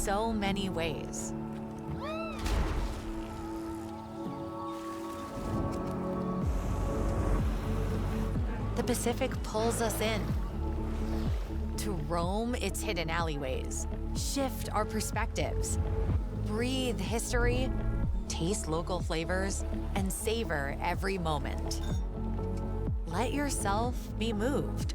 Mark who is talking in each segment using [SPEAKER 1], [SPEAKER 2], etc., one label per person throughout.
[SPEAKER 1] so many ways. The Pacific pulls us in to roam its hidden alleyways, shift our perspectives, breathe history, taste local flavors, and savor every moment. Let yourself be moved.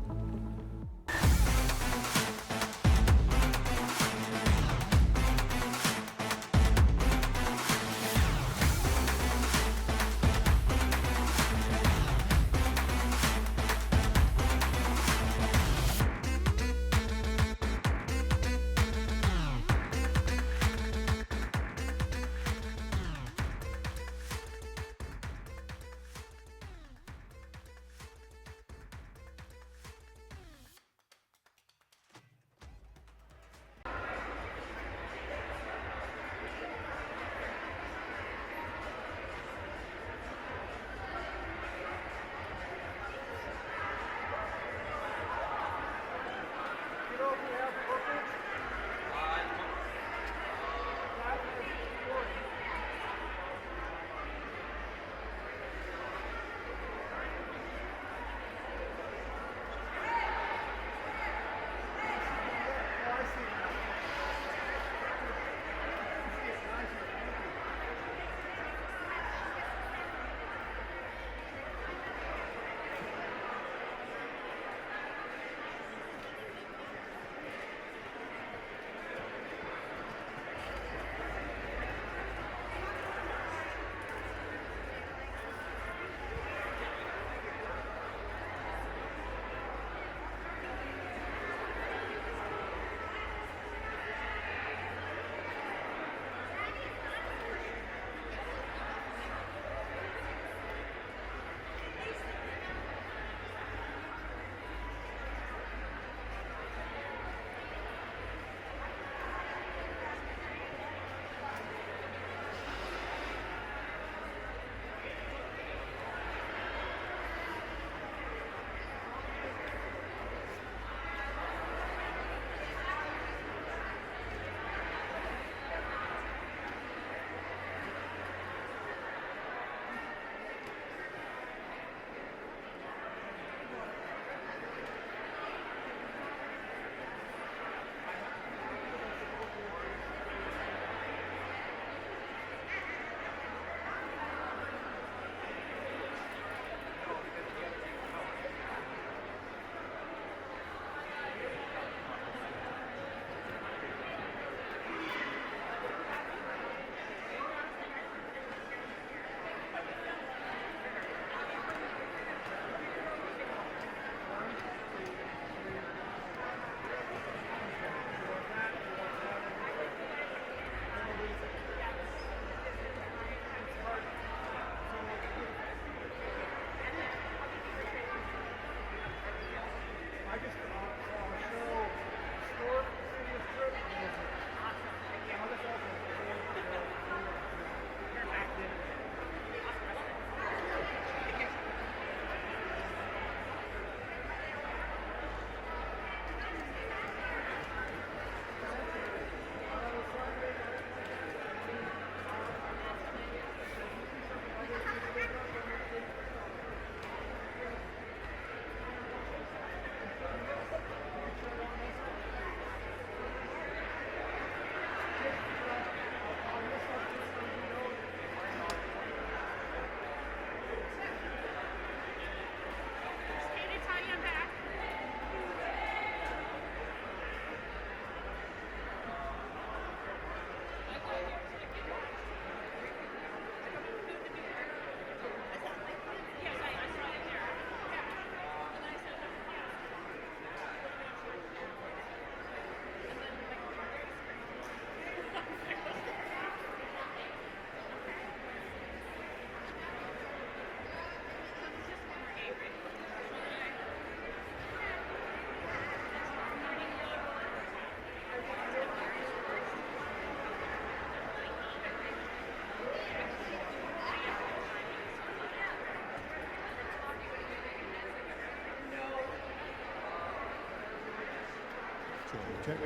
[SPEAKER 2] Check.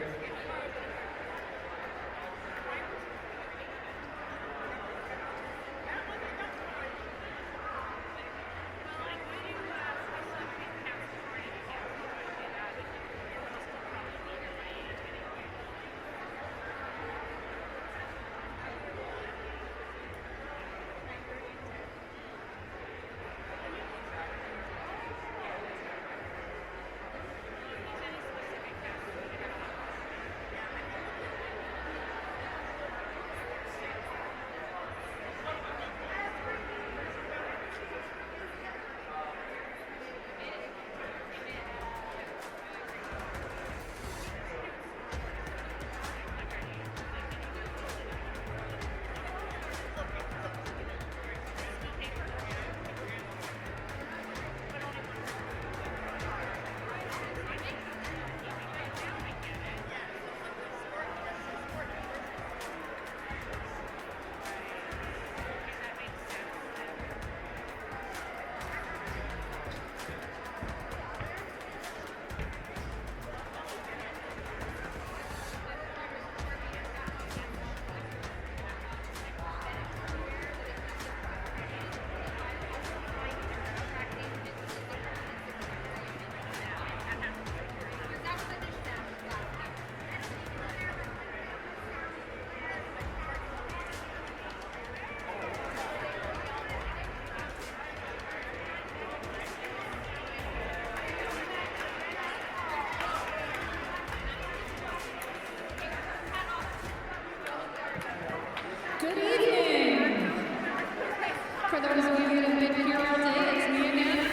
[SPEAKER 2] For those of you that have been here all day, it's me again.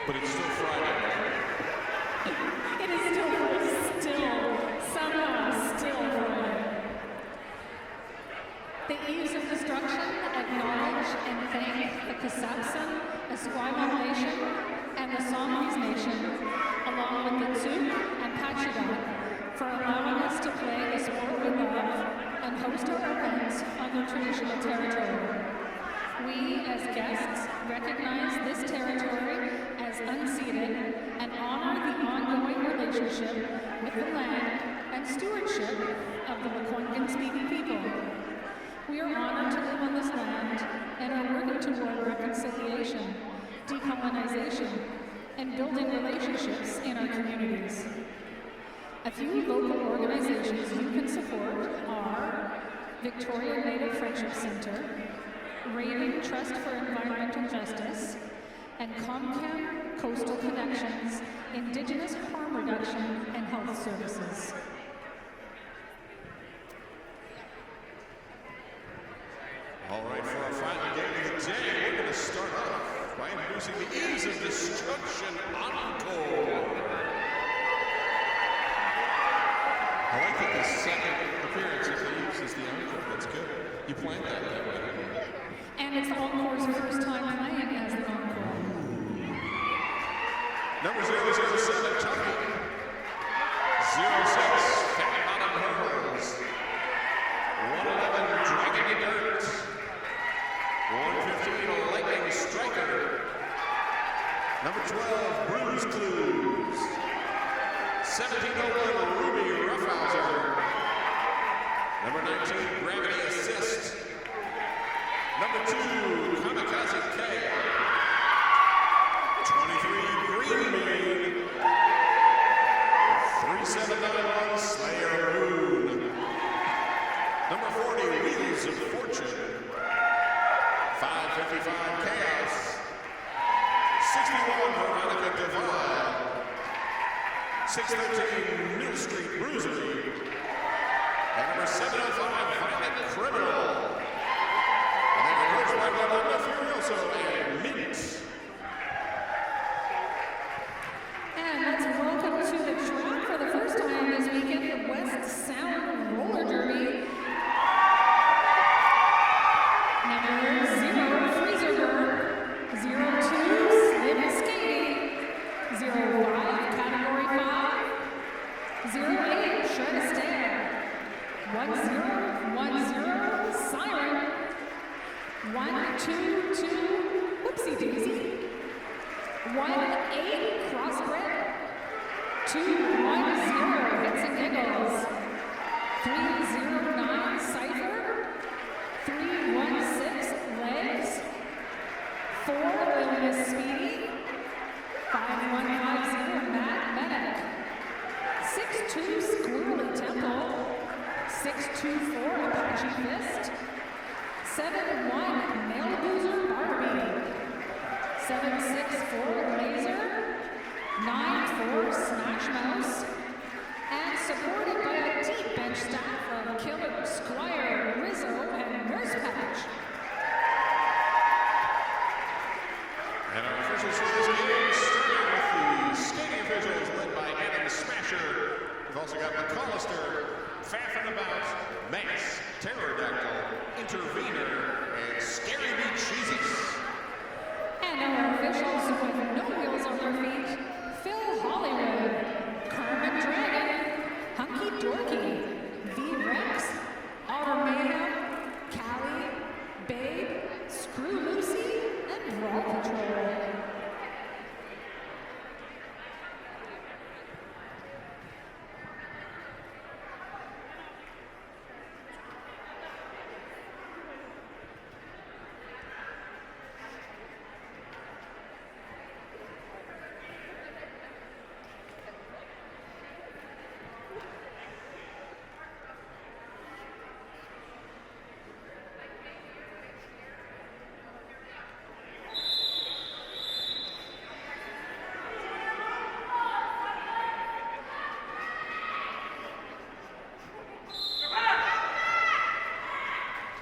[SPEAKER 3] But it's still Friday.
[SPEAKER 2] It is somehow still Friday. The eves of destruction acknowledge and thank the Kasapsan, Esquimalt Nation, and the Songhees Nation, along with the Tsuk and Pachidat, for allowing us to play the sport we love and host our events on their traditional territory. We, as guests, recognize this territory as unceded and honor the ongoing relationship with the land and stewardship of the Lekwungen-speaking people. We are honored to live on this land and are working toward reconciliation, decolonization, and building relationships in our communities. A few local organizations you can support are Victoria Native Friendship Center, Raven Trust for Environmental Justice, and Comcam Coastal Connections, Indigenous Harm Reduction and Health Services.
[SPEAKER 3] All right, for our final game of the day, we're going to start off by introducing the Eves of Destruction Encore. I like that the second appearance of the Eves is the Encore. That's good. You planned that way.
[SPEAKER 2] And it's Encore's first time playing as the Encore.
[SPEAKER 3] Number 007, Chucky. 06, Fat Bottom Hurls. 111, Dragon to Dirt. 115, Lightning Striker. Number 12, Bruise Clues. 1701, Ruby Roughhouser. Number 19, Gravity Assist. Number 2, Kamikaze K. 23, Green Bean. 3791, Slayer Moon. Number 40, Wheels of Fortune. 555, Chaos. 61, Veronica Divine. 613, Mill Street Bruisery. And number 705, Violent Criminal. And then the coach by Guadalupe Furioso and Mint.
[SPEAKER 2] And let's welcome to the track for the first time this weekend, the West Sound Roller Derby. Number 0, Freezerberg. 02, Slim Skating. 05, Category 5. 08, Sure to Stay. 1010, Siren. 122, Whoopsie Daisy. 18, Crossbred. 210, Hits and Giggles. 309, Cypher. 316, Legs. 4, Miss Speedy. 5150, Matt Medic. 62, Squirrely Temple. 624, Apache Fist. 71, Nail Boozer Barbie. 764, Laser. 94, Smash Mouse. And supported by a deep bench staff of Killer, Squire, Rizzo, and Nurse Patch.
[SPEAKER 3] And our officials for this game, starting with the skating officials led by Adam Smasher. We've also got McCollister, Faffin' About, Max, Pterodactyl, Intervener, and Scary Beat Jesus.
[SPEAKER 2] And our officials with no wheels on their feet, Phil Hollywood, Carmen Dragon, Hunky Dorky, V-Rex, Otter Mayhem, Callie, Babe, Screw Lucy, and Raw Patrol.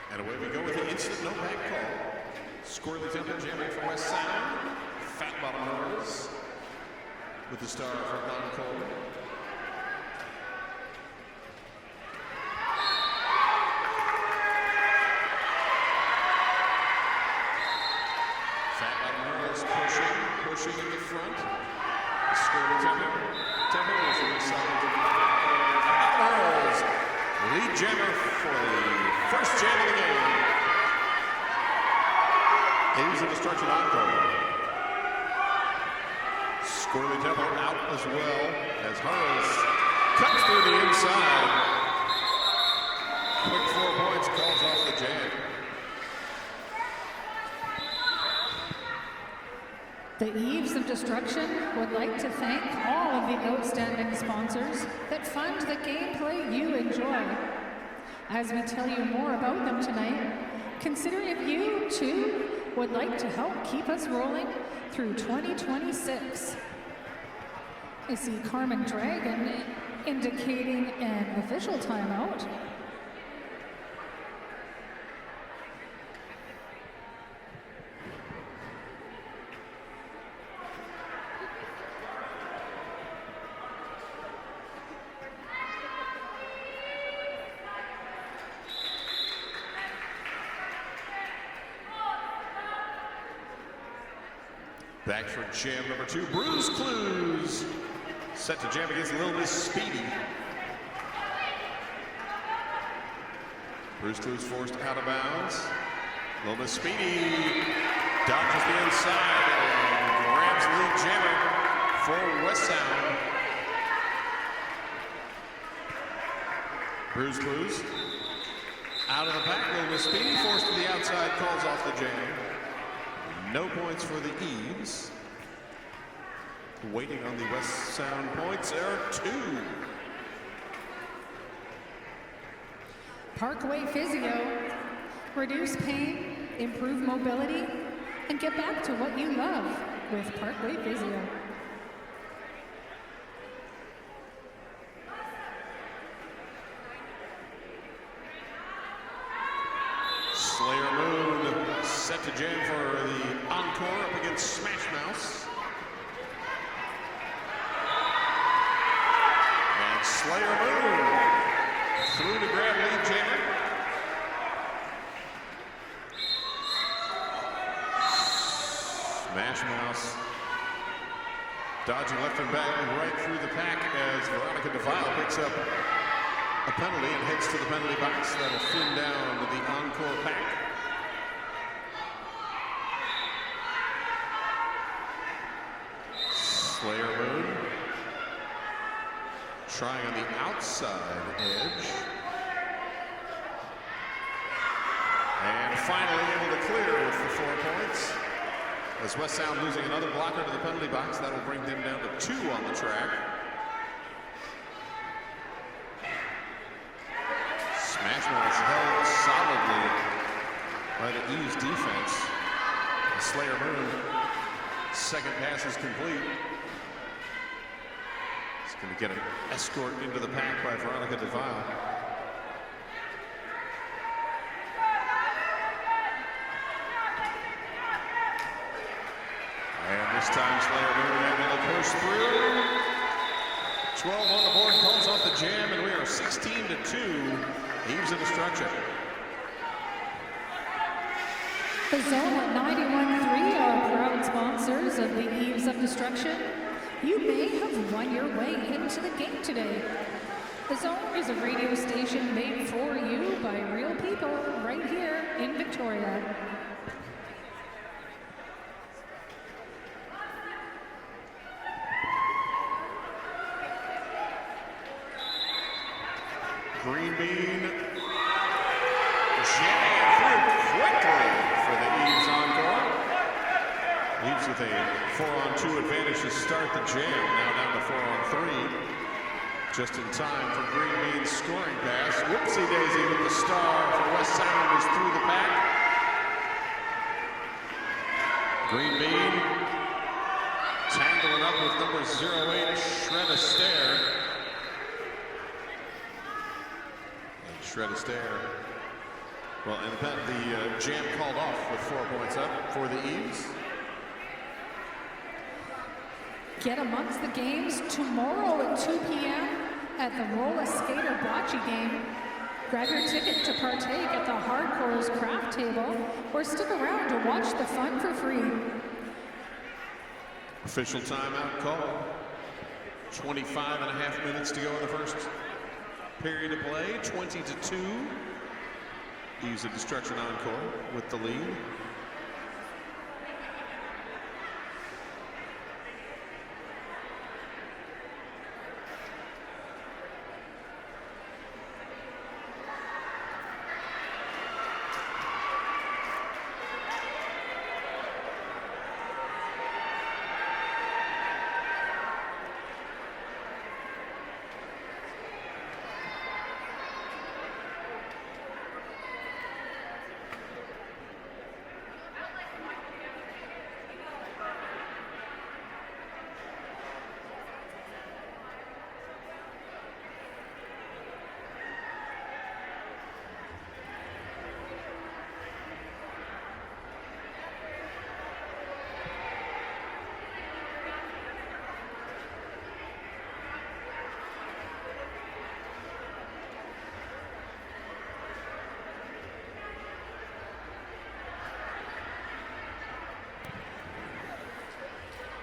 [SPEAKER 3] And away we go with the instant no back call. Squirrely Temple jamming for West Sound. Fat Bottom Hurls with the star for Encore. Fat Bottom Hurls pushing in the front. Squirrely Temple is really solid. Fat Bottom Hurls, lead jammer for the first jam of the game. A's of Destruction Encore. Squirrely Temple out as well as Hurls cuts through the inside. Quick 4 points, calls off the jam.
[SPEAKER 2] The Eves of Destruction would like to thank all of the outstanding sponsors that fund the gameplay you enjoy. As we tell you more about them tonight, consider if you, too, would like to help keep us rolling through 2026. I see Carmen Dragon indicating an official timeout.
[SPEAKER 3] Back for jam number 2, Bruce Clues. Set to jam against Little Miss Speedy. Bruce Clues forced out of bounds. Little Miss Speedy dodges the inside and grabs the lead jammer for West Sound. Bruce Clues out of the pack. Little Miss Speedy forced to the outside, calls off the jam. No points for the Eves. Waiting on the West Sound points. There are 2.
[SPEAKER 2] Parkway Physio. Reduce pain, improve mobility, and get back to what you love with Parkway Physio.
[SPEAKER 3] Slayer Moon set to jam for the Encore up against Smash Mouse. And Slayer Moon through to grab lead jammer. Smash Mouse dodging left and back and right through the pack as Veronica DeVille picks up a penalty and heads to the penalty box. That'll thin down to the Encore pack. Slayer Moon trying on the outside edge. And finally able to clear with the 4 points. As West Sound losing another blocker to the penalty box, that'll bring them down to 2 on the track. Smash Mouth held solidly by the Eves defense. The Slayer Moon, second pass is complete. He's going to get an escort into the pack by Veronica DeVille. And this time Slayer Moon able to push through. 12 on the board, calls off the jam, and we are 16-2. Eves of Destruction.
[SPEAKER 2] The Zone at 91.3 are proud sponsors of the Eves of Destruction. You may have won your way into the game today. The Zone is a radio station made for you by real people right here in Victoria.
[SPEAKER 3] Green Bean jamming through quickly for the Eves Encore. Eves with a 4-on-2 advantage to start the jam. Now down to 4-on-3. Just in time for Green Bean's scoring pass. Whoopsie daisy with the star for West Sound is through the pack. Green Bean tangling up with number 08, Shred Astaire. Shred Astaire Well, and Pat, the jam called off with 4 points up for the Eves.
[SPEAKER 2] Get amongst the games tomorrow at 2 p.m. at the Roller Skater Bocce game. Grab your ticket to partake at the Hardcore's craft table or stick around to watch the fun for free.
[SPEAKER 3] Official timeout call. 25 and a half minutes to go in the first period of play. 20-2. Use a Destruction Encore with the lead.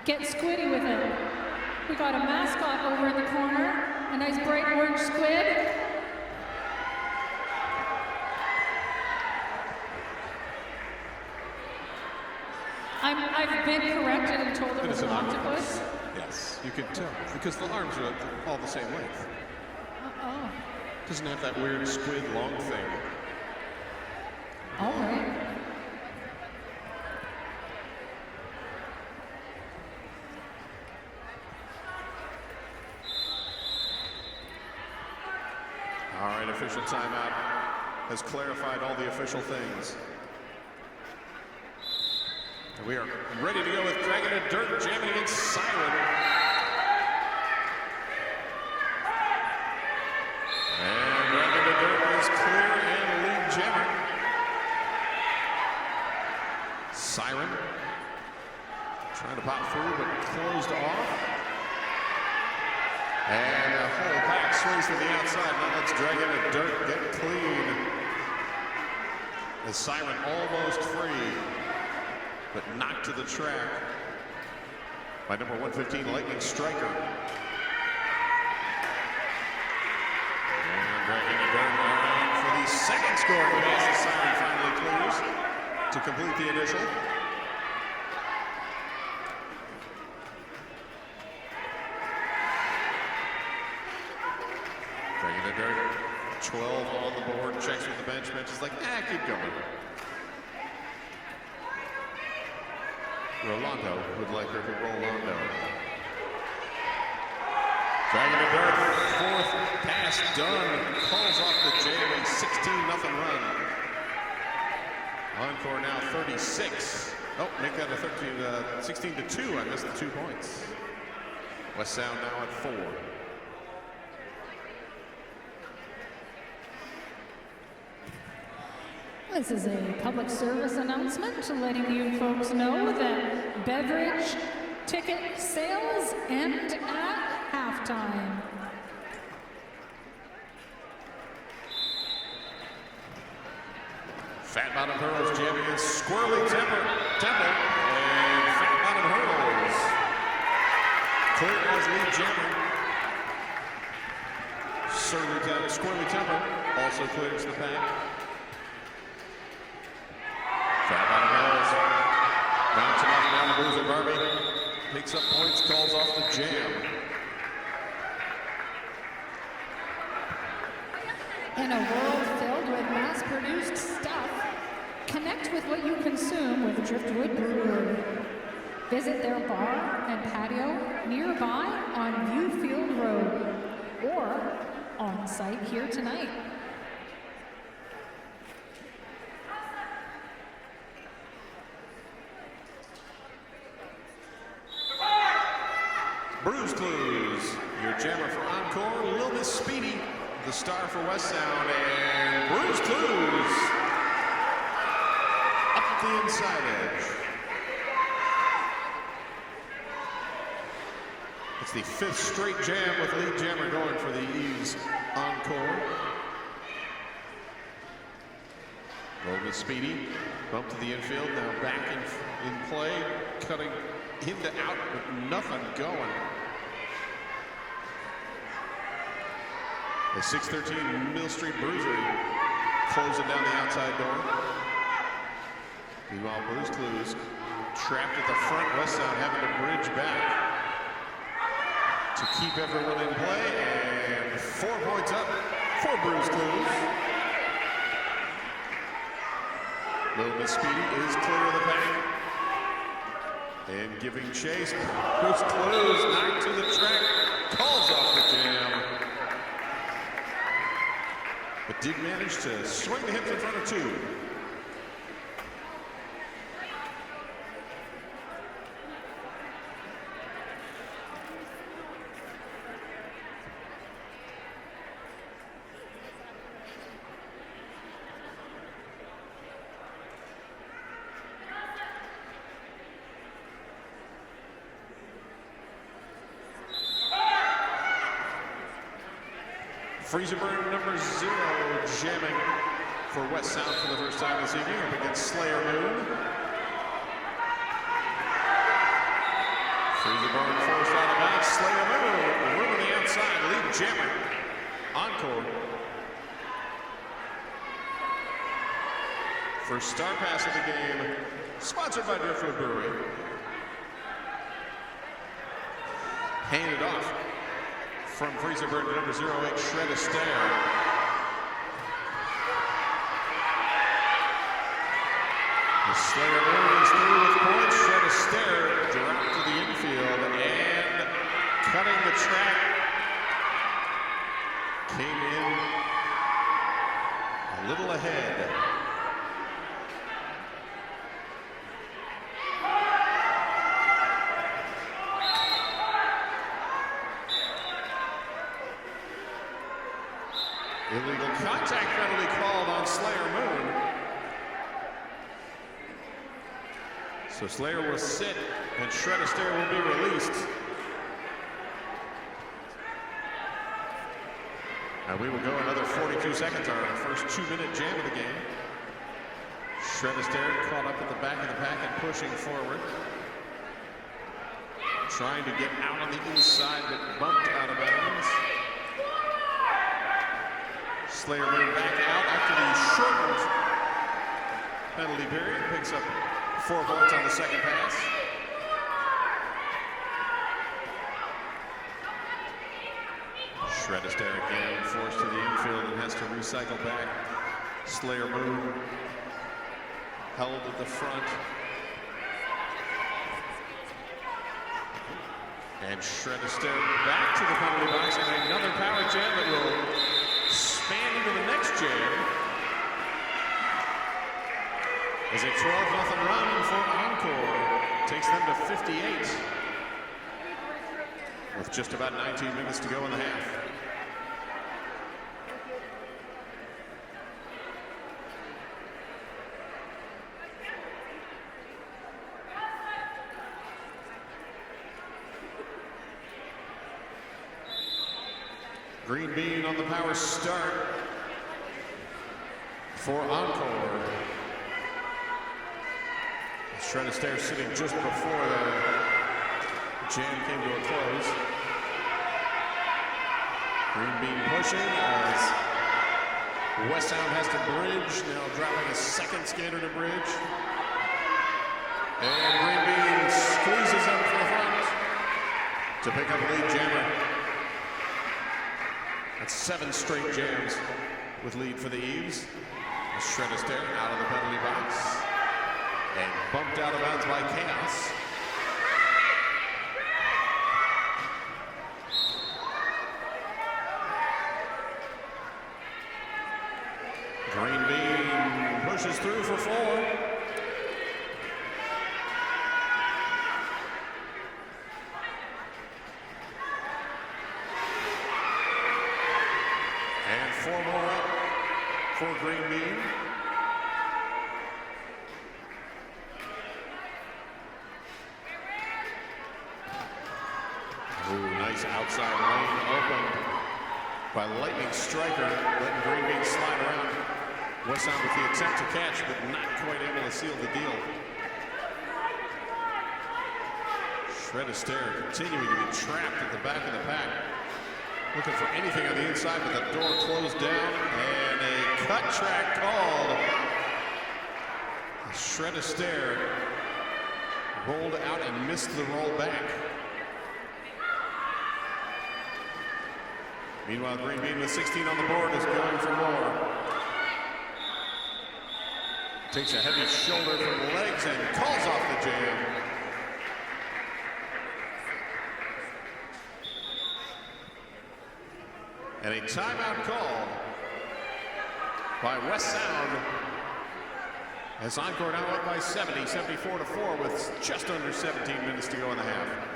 [SPEAKER 2] Get squiddy with it. We got a mascot over in the corner, a nice bright orange squid. I've been corrected and told it was an octopus.
[SPEAKER 3] Yes, you can tell because the arms are all the same length.
[SPEAKER 2] Oh.
[SPEAKER 3] Doesn't have that weird squid long thing.
[SPEAKER 2] All right.
[SPEAKER 3] All right, official timeout has clarified all the official things. And we are ready to go with Dragon and Dirt jamming against Siren. And Dragon and Dirt is clear and lead jammer. Siren trying to pop through but closed off. And a whole pack swings to the outside. Now let's Dragon and Dirt get clean. The Siren almost free, but knocked to the track by number 115, Lightning Striker. And Dragon and Dirt around for the second scoring pass. The Siren finally clears to complete the initial. Dragon and Dirt, 12 on the board, checks with the bench. Bench is like, keep going. Rolando would like her to Rolando. Dragon and Dirt, fourth pass done. Calls off the jam, a 16-0 run. Encore now 36. Oh, make that a 16-2. I missed the 2 points. West Sound now at 4.
[SPEAKER 2] This is a public service announcement letting you folks know that beverage ticket sales end at halftime.
[SPEAKER 3] Fat Bottom Hurls jamming against Squirrely Temple. And Fat Bottom Hurls clear as lead jammer. Squirrely Temple also clears the pack. Fat Bottom Hurls bouncing off down the Boozer Barbie. Picks up points, calls off the jam.
[SPEAKER 2] In a world filled with mass-produced stuff, connect with what you consume with Driftwood Brewery. Visit their bar and patio nearby on Viewfield Road or on site here tonight.
[SPEAKER 3] Bruise Clues, your jammer for Encore, Lil Miss Speedy, the star for West Sound, and Bruise Clues the inside edge. It's the 5th straight jam with lead jammer going for the Eves Encore. Rolled with Speedy, bump to the infield, now back in play, cutting in to out with nothing going. The 6'13" Mill Street Bruiser closing down the outside door. Meanwhile, Blues Clues trapped at the front. West Sound having to bridge back to keep everyone in play, and 4 points up for Blues Clues. Little Miss Speedy is clear of the pack and giving chase. Blues Clues knocked to the track, calls off the jam, but did manage to swing the hips in front of 2. Freezer Burn number 0 jamming for West Sound for the first time this evening up against Slayer Moon. Freezer Burn forced out of bounds. Slayer Moon, room on the outside, lead jammer. Encore. First star pass of the game, sponsored by Driftwood Brewery. Handed off from Freezer Bird to number 08, Shred Astaire. The Slayer Moon is through with points. Shred Astaire dropped to the infield and cutting the track. Came in a little ahead. Illegal contact penalty called on Slayer Moon. So Slayer will sit and Shred Astaire will be released. And we will go another 42 seconds, our first 2-minute jam of the game. Shred Astaire caught up at the back of the pack and pushing forward. Trying to get out on the inside, but bumped out of bounds. Slayer Moon back out after the shortened penalty period. Picks up 4 points on the second pass. Shred Astaire again forced to the infield and has to recycle back. Slayer Moon held at the front. And Shred Astaire back to the penalty box and another power jam that will span into the next jam. As a 12-0 run for Encore takes them to 58 with just about 19 minutes to go in the half. Green bean on the power start for Encore. Shred Astaire sitting just before the jam came to a close. Green bean pushing as West Sound has to bridge, now dropping a second skater to bridge. And Green bean squeezes up for the front to pick up lead jammer. That's 7 straight jams with lead for the Eves. Shred Astaire out of the penalty box and bumped out of bounds by Chaos. Green bean pushes through for 4. And 4 more up for Green bean. nice outside lane opened by lightning striker, letting Green Bean slide around. West Sound with the attempt to catch, but not quite able to seal the deal. Shred Astaire continuing to be trapped at the back of the pack. Looking for anything on the inside, but the door closed down, and a cut track called. Shred Astaire rolled out and missed the roll back. Meanwhile, Green Bean with 16 on the board is going for more. Takes a heavy shoulder from the legs and calls off the jam. And a timeout call by West Sound. As Encore now up by 70, 74-4 with just under 17 minutes to go in the half.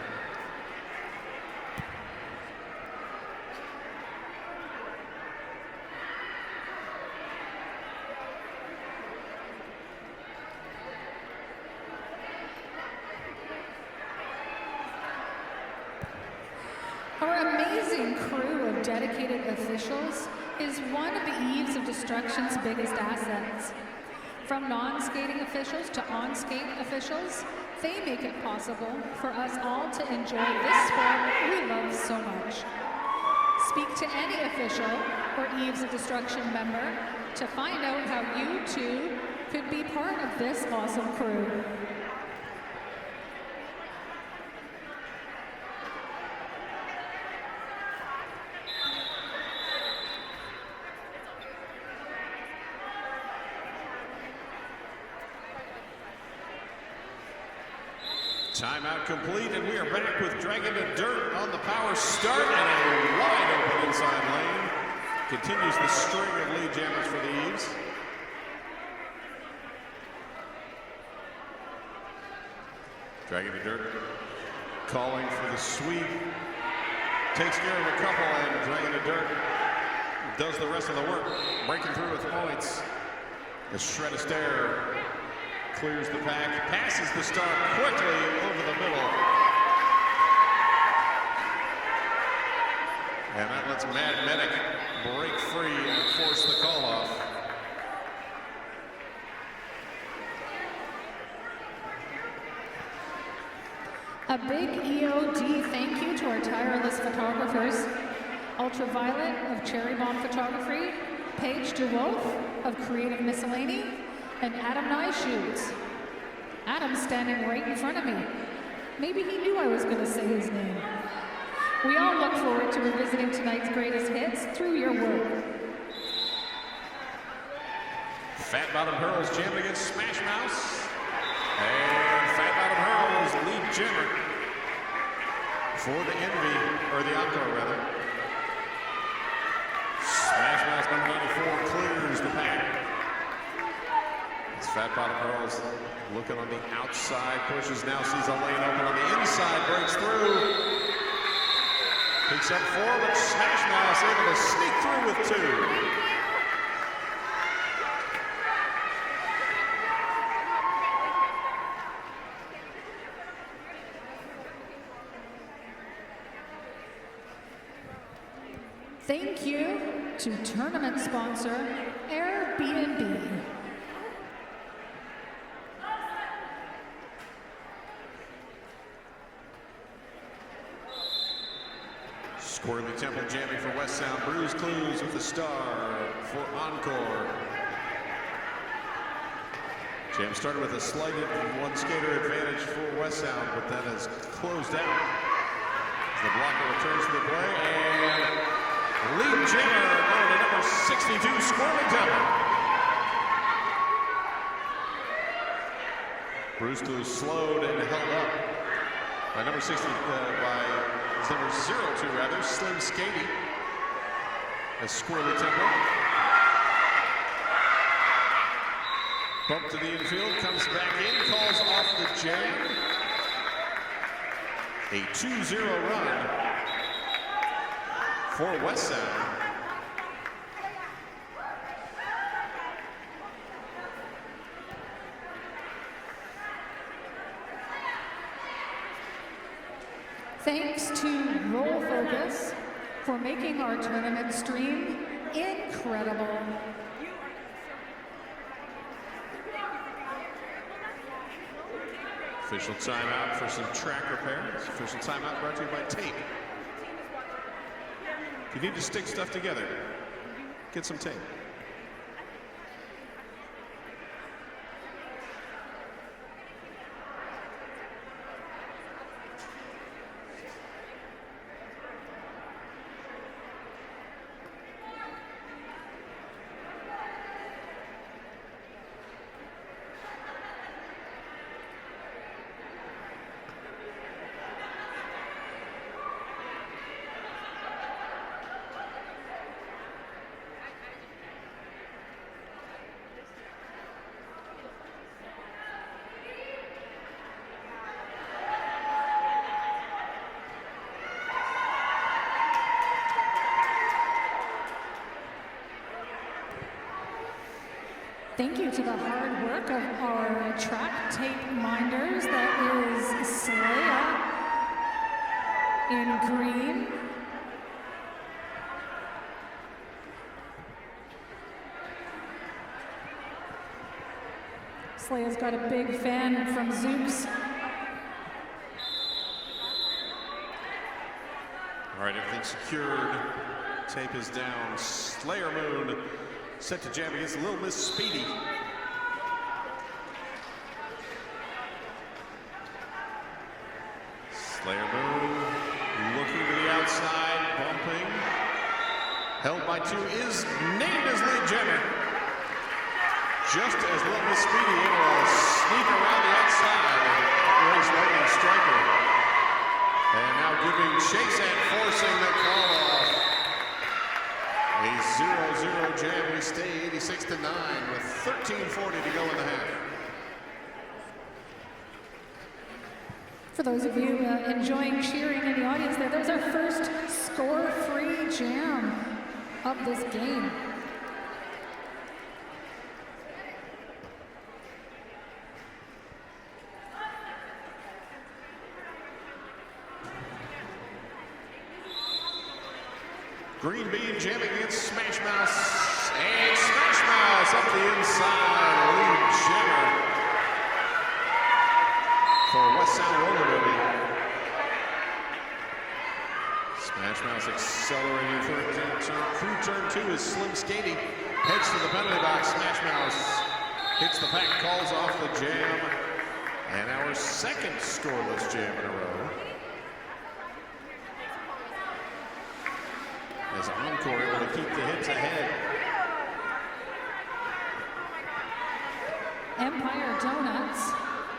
[SPEAKER 2] Our amazing crew of dedicated officials is one of the Eves of Destruction's biggest assets. From non-skating officials to on-skate officials, they make it possible for us all to enjoy this sport we love so much. Speak to any official or Eves of Destruction member to find out how you too could be part of this awesome crew.
[SPEAKER 3] Timeout complete, and we are back with Dragon to Dirt on the power start and a wide open inside lane. Continues the string of lead jammers for the Eves. Dragon to Dirt calling for the sweep. Takes care of a couple, and Dragon to Dirt does the rest of the work. Breaking through with points. The Shred Astaire clears the pack, passes the start quickly over the middle. And that lets Mad Medic break free and force the call off.
[SPEAKER 2] A big EOD thank you to our tireless photographers, Ultraviolet of Cherry Bomb Photography, Paige DeWolf of Creative Miscellany, and Adam Nyshoots. Adam's standing right in front of me. Maybe he knew I was going to say his name. We all look forward to revisiting tonight's greatest hits through your work.
[SPEAKER 3] Fat Bottom Hurls jamming against Smash Mouse. And Fat Bottom Hurls lead jammer for the Envy, or the Encore rather. Smash Mouse number 94 clears the pack. Fat Bottom Hurls looking on the outside, pushes now, sees a lane open on the inside, breaks through. Picks up four, but Smash Mouse able to sneak through with two.
[SPEAKER 2] Thank you to tournament sponsor Airbnb.
[SPEAKER 3] Squirrely Temple jamming for West Sound. Bruce Clues with the star for Encore. Jam started with a slighted one skater advantage for West Sound, but that has closed out as the blocker returns to the play, and lead jammer going to number 62, Squirrely Temple. Bruce Clues slowed and held up by number 60, number 02 rather, Slim Skady, as Squirrely Temple. Bump to the infield, comes back in, calls off the jam. A 2-0 run for West Sound.
[SPEAKER 2] Thanks to Roll Focus for making our tournament stream incredible.
[SPEAKER 3] Official timeout for some track repairs. Official timeout brought to you by tape. If you need to stick stuff together, get some tape.
[SPEAKER 2] Thank you to the hard work of our track tape minders. That is Slaya in green. Slaya's got a big fan from Zooks.
[SPEAKER 3] All right, everything's secured. Tape is down. Slayer Moon set to jam against Little Miss Speedy. Slayer Moon looking to the outside, bumping. Held by two, is named as lead jammer. Just as Little Miss Speedy able to sneak around the outside and race Lightning Striker. And now giving chase and forcing the call off. A 0-0 jam. We stay 86-9 with 13:40 to go in the half.
[SPEAKER 2] For those of you enjoying cheering in the audience there, that was our first score-free jam of this game.
[SPEAKER 3] Green Bean jamming against Smash Mouse. And Smash Mouse up the inside. Lead jammer for West Sound Roller Derby. Smash Mouse accelerating through turn two is Slim Skady. Heads to the penalty box. Smash Mouse hits the pack, calls off the jam. And our second scoreless jam in a row. As Encore able to keep the hits ahead.
[SPEAKER 2] Empire Donuts,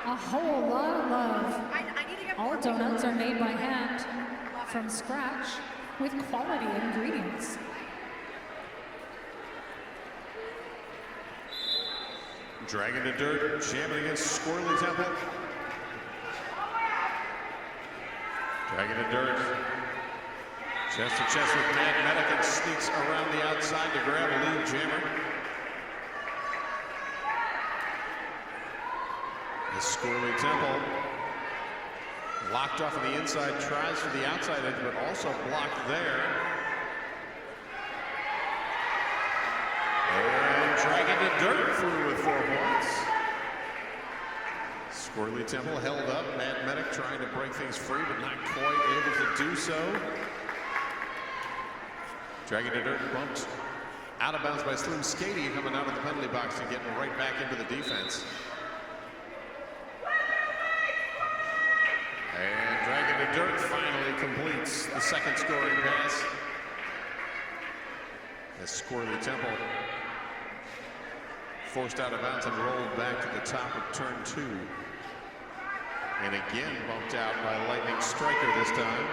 [SPEAKER 2] a whole lot of love. All donuts are made by hand from scratch with quality ingredients.
[SPEAKER 3] Dragon to dirt, jamming against Squirrely Temple. Dragon to dirt. Chest to chest with Mad Medic and sneaks around the outside to grab a lead jammer. The Squirrely Temple locked off on the inside, tries for the outside edge, but also blocked there. And Dragon to dirt through with 4 points. Squirrely Temple held up. Mad Medic trying to break things free, but not quite able to do so. Dragging to dirt, bumped out of bounds by Slim Skady, coming out of the penalty box and getting right back into the defense. And Dragging to dirt finally completes the second scoring pass. As Squirrely Temple forced out of bounds and rolled back to the top of turn two. And again bumped out by Lightning Striker this time.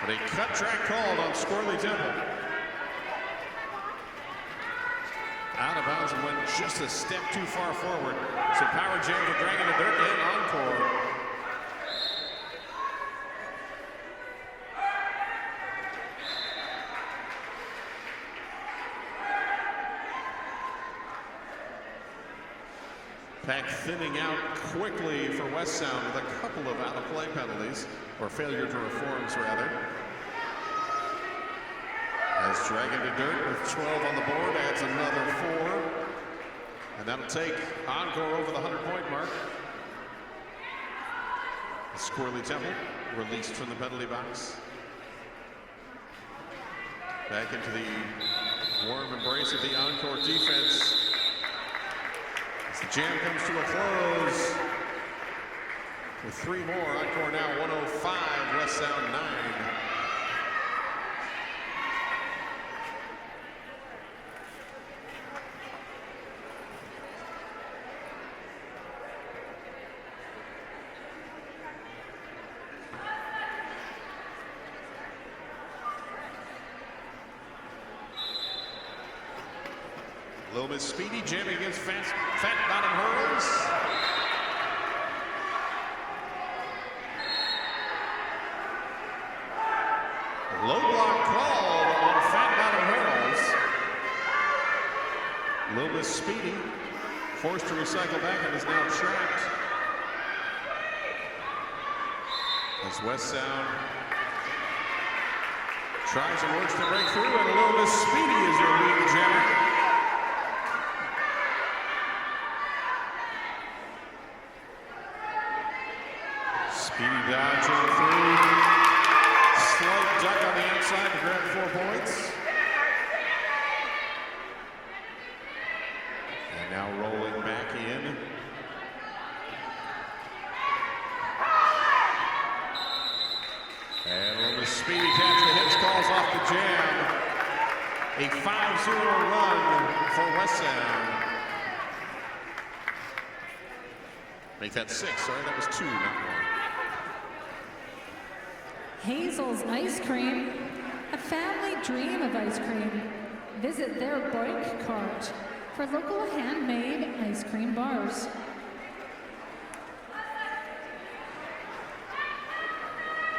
[SPEAKER 3] But a cut track called on Squirrely Temple. Out of bounds and went just a step too far forward. So power jam for Dragon to dirt and Encore. Pack thinning out quickly for West Sound with a couple of out-of-play penalties, or failure to reforms, rather. As dragging to dirt with 12 on the board, adds another 4. And that'll take Encore over the 100-point mark. Squirrely Temple released from the penalty box. Back into the warm embrace of the Encore defense. As the jam comes to a close. With 3 more, Encore now 105, West Sound 9. Little Miss Speedy jamming against fat bottom hurls. Low block called on fat bottom hurls. Little Miss Speedy forced to recycle back and is now trapped. As West Sound tries and works to break through, and Little Miss Speedy is your lead jammer. Speedy dodging through. Slight duck on the outside to grab 4 points. And now rolling back in. And Little Miss Speedy taps the hips, calls off the jam. A 5-0 run for West Sound. Make that 6, sorry, that was 2, not 1.
[SPEAKER 2] Hazel's Ice Cream, a family dream of ice cream. Visit their bike cart for local handmade ice cream bars.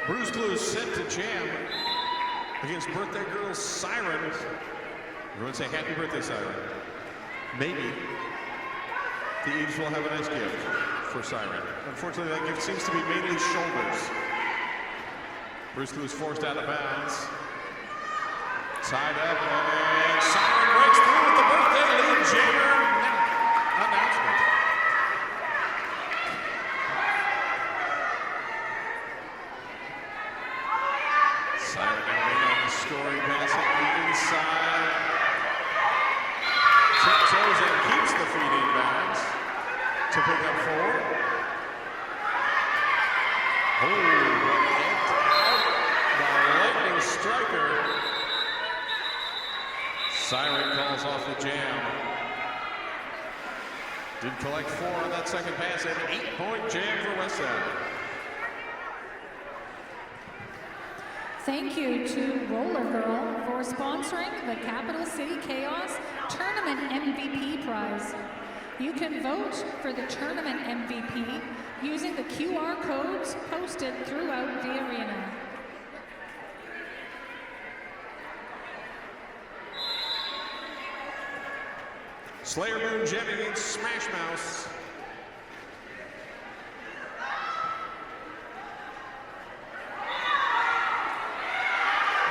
[SPEAKER 3] Bruce Blues set to jam against birthday girl Siren. Everyone say happy birthday, Siren. Maybe the Eves will have a nice gift for Siren. Unfortunately, that gift seems to be mainly shoulders. Bruce Blues forced out of bounds. Tied up, and Siren breaks through with the birthday lead jammer announcement. Siren now being on the scoring pass at the inside. Tiptoes and keeps the feet in bounds to pick up 4. Striker. Siren calls off the jam. Did collect 4 on that second pass, and 8-point jam for West Sound.
[SPEAKER 2] Thank you to Roller Girl for sponsoring the Capital City Chaos Tournament MVP prize. You can vote for the tournament MVP using the QR codes posted throughout the arena.
[SPEAKER 3] Slayer Moon jamming against Smash Mouse.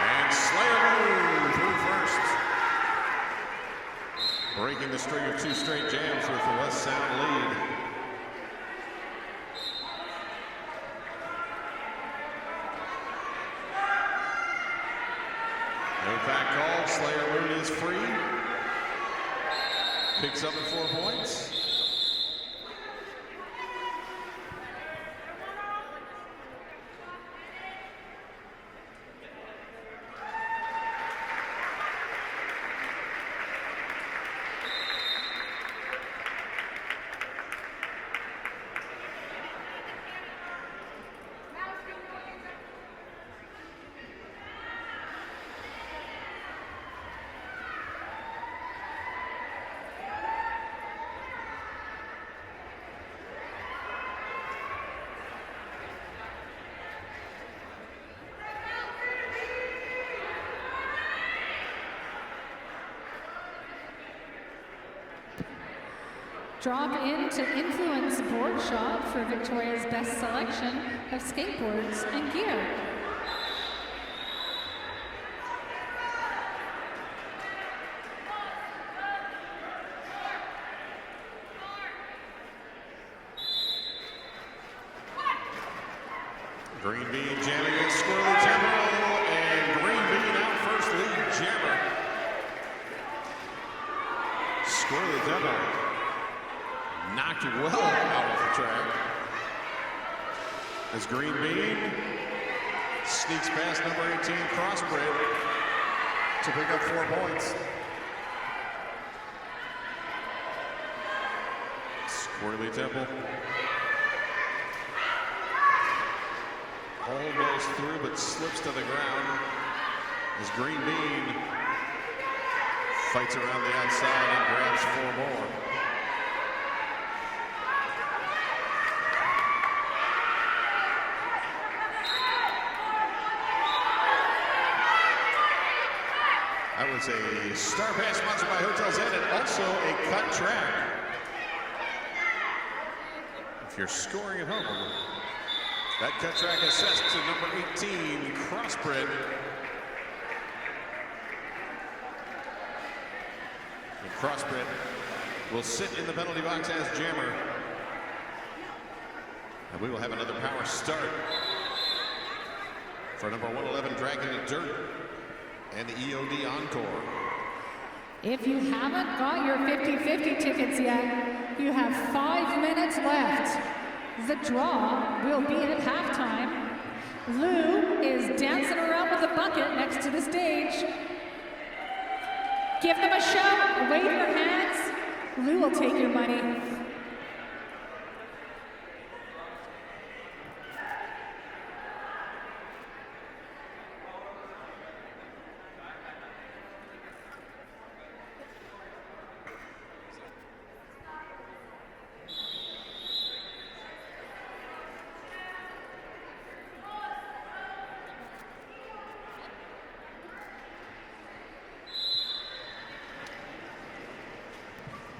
[SPEAKER 3] And Slayer Moon through first. Breaking the string of 2 straight jams with the West Sound lead. No back call, Slayer Moon is free. Picks up the 4 points.
[SPEAKER 2] Drop into Influence Board Shop for Victoria's best selection of skateboards and gear.
[SPEAKER 3] Green Bean jamming in Squirrely Temple, and Green Bean out first, lead jammer. Squirrely Temple knocked it well out of the track. As Green Bean sneaks past number 18 Crossbred to pick up 4 points. Squirrely Temple almost through, but slips to the ground as Green Bean fights around the outside and grabs 4 more. That was a Star Pass sponsored by Hotels Inn and also a cut track. If you're scoring at home, that cut track assessed to number 18, Crossbred. And Crossbred will sit in the penalty box as jammer. And we will have another power start for number 111, Dragging the Dirt, and the EOD Encore.
[SPEAKER 2] If you haven't got your 50-50 tickets yet, you have 5 minutes left. The draw will be at halftime. Lou is dancing around with a bucket next to the stage. Give them a shout, wave your hands. Lou will take your money.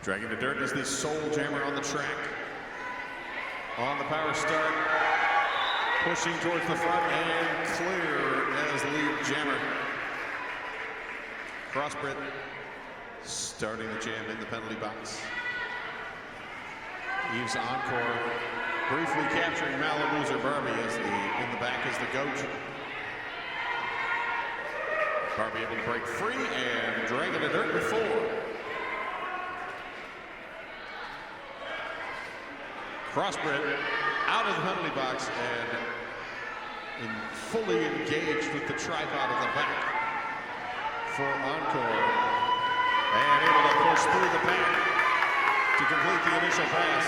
[SPEAKER 3] Dragging the Dirt is the sole jammer on the track. On the power start, pushing towards the front and clear as lead jammer. Crossbred starting the jam in the penalty box. Eve's Encore briefly capturing Malibu's or Barbie as in the back is the goat. Barbie able to break free and Dragging the Dirt with 4. Crossbred out of the penalty box and fully engaged with the tripod in the back for Encore. And able to push through the pack to complete the initial pass.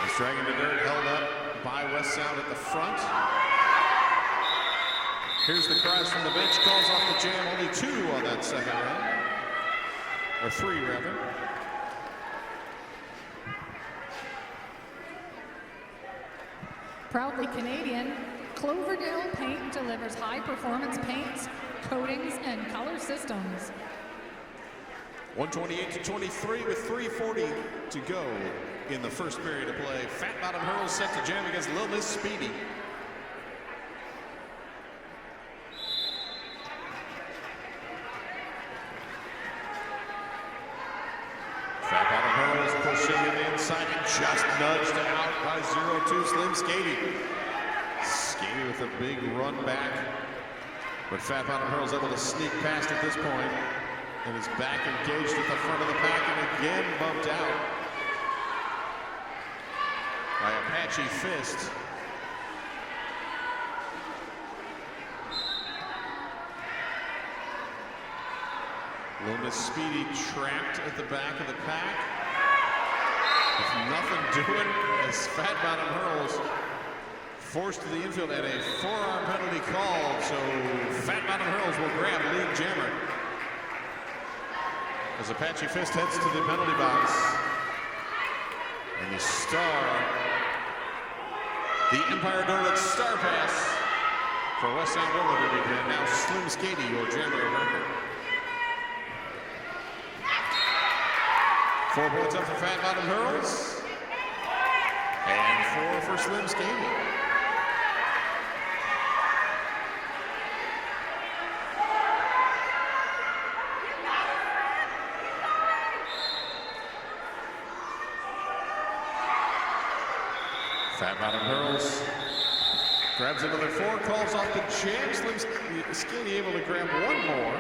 [SPEAKER 3] As Dragging the Dirt held up by West Sound at the front. Here's the cries from the bench, calls off the jam, only 2 on that second round. Or 3 rather.
[SPEAKER 2] Proudly Canadian, Cloverdale Paint delivers high-performance paints, coatings, and color systems.
[SPEAKER 3] 128-23 with 3:40 to go in the first period of play. Fat Bottom Hurls set to jam against Lil Miss Speedy. Fat Bottom Hurls pushing it inside and just nudged out by 0-2 Slim Skady. Skady with a big run back. But Fat Bottom Hurls able to sneak past at this point and is back engaged at the front of the pack and again bumped out by Apache Fist. Lil Miss Speedy trapped at the back of the pack. With nothing doing as Fat Bottom Hurls forced to the infield and a forearm penalty called. So Fat Bottom Hurls will grab lead jammer. As Apache Fist heads to the penalty box. And the star, the Empire Donut Star Pass for West Sound Boulevard. And now Slim Skady, your jammer of record. 4 points up for Fat Bottom Hurls. And 4 for Slim Skating. Fat Bottom Hurls grabs another 4, calls off the jam. Slim Skating able to grab 1 more.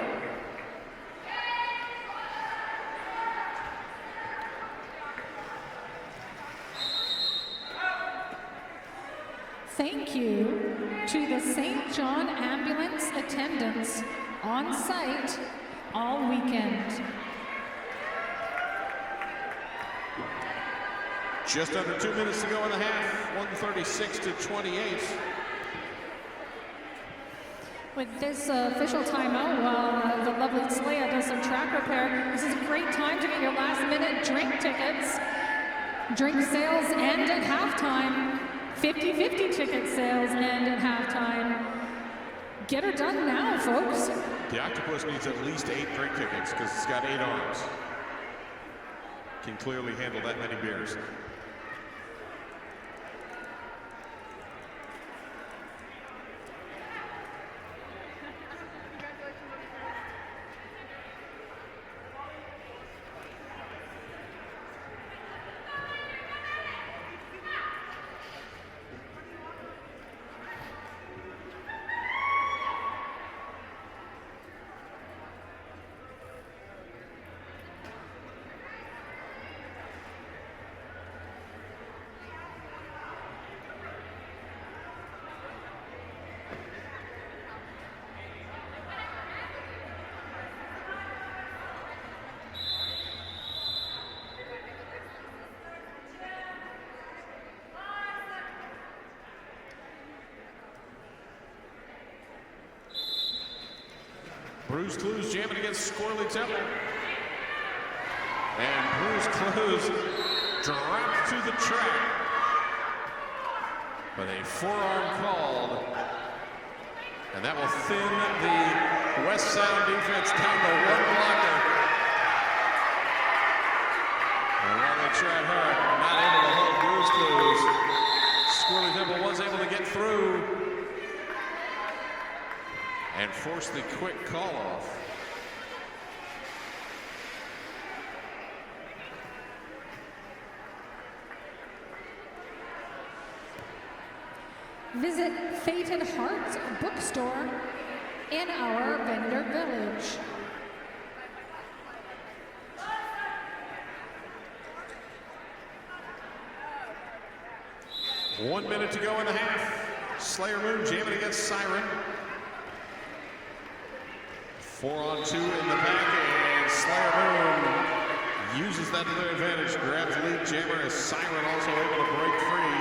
[SPEAKER 2] Thank you to the St. John ambulance attendants on site all weekend.
[SPEAKER 3] Just under 2 minutes to go in the half, 136-28.
[SPEAKER 2] With this official timeout, while the lovely Slaya does some track repair, this is a great time to get your last-minute drink tickets. Drink sales end at halftime. 50-50 ticket sales end at halftime. Get her done now, folks.
[SPEAKER 3] The Octopus needs at least 8 drink tickets because it's got 8 arms. Can clearly handle that many beers. Bruce Clues jamming against Squirrely Temple. And Bruce Clues dropped to the track. But a forearm called. And that will thin the West Sound defense down to 1 blocker. And while they tried hard, not able to hold Bruce Clues. Squirrely Temple was able to get through and force the quick call off.
[SPEAKER 2] Visit Fated Hearts bookstore in our vendor village.
[SPEAKER 3] One minute to go in the half. Slayer Moon jamming against Siren. 4-on-2 in the pack, and Slayer Moon uses that to their advantage. Grabs lead jammer as Siren also able to break free.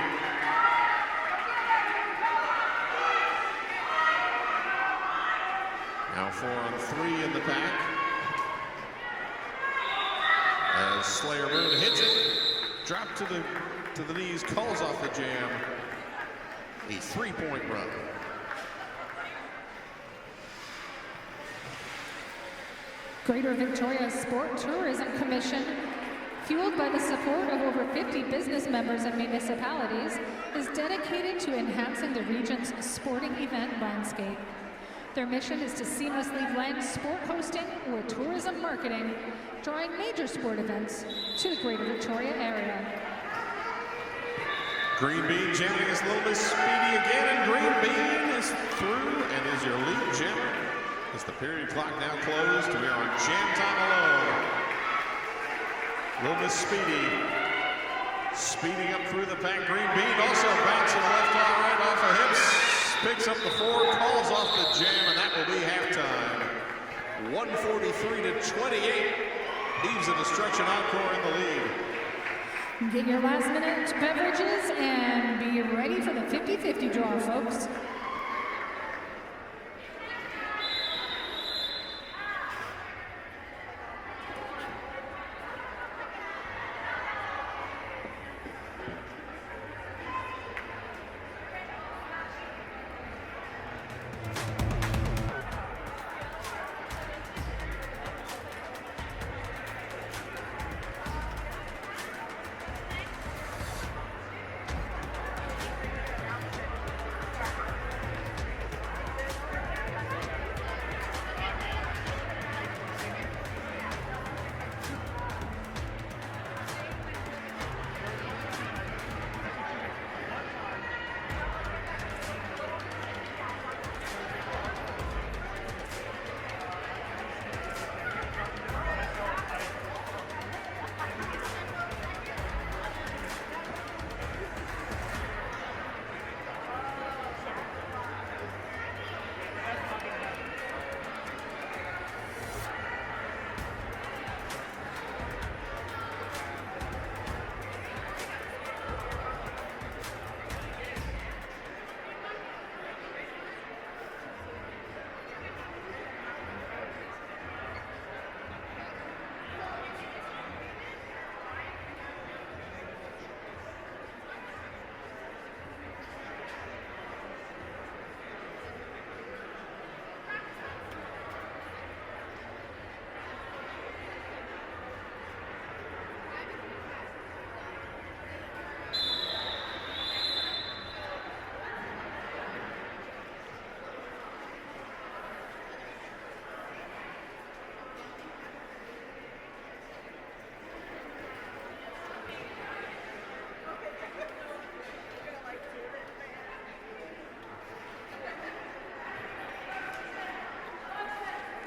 [SPEAKER 3] Now 4-on-3 in the pack. As Slayer Moon hits it, drop to the knees, calls off the jam. A 3-point run.
[SPEAKER 2] Greater Victoria Sport Tourism Commission, fueled by the support of over 50 business members and municipalities, is dedicated to enhancing the region's sporting event landscape. Their mission is to seamlessly blend sport hosting with tourism marketing, drawing major sport events to the Greater Victoria area.
[SPEAKER 3] Green Bean jamming against Little Miss Speedy again, and Green Bean is through and is your lead jammer. As the period clock now closed, we are on jam time alone. Little Miss Speedy speeding up through the pack. Green Bean also bouncing left on right off of hips. Picks up the 4, calls off the jam, and that will be halftime. 143-28. Eves of Destruction Encore in the lead.
[SPEAKER 2] Get your last minute beverages and be ready for the 50-50 draw, folks.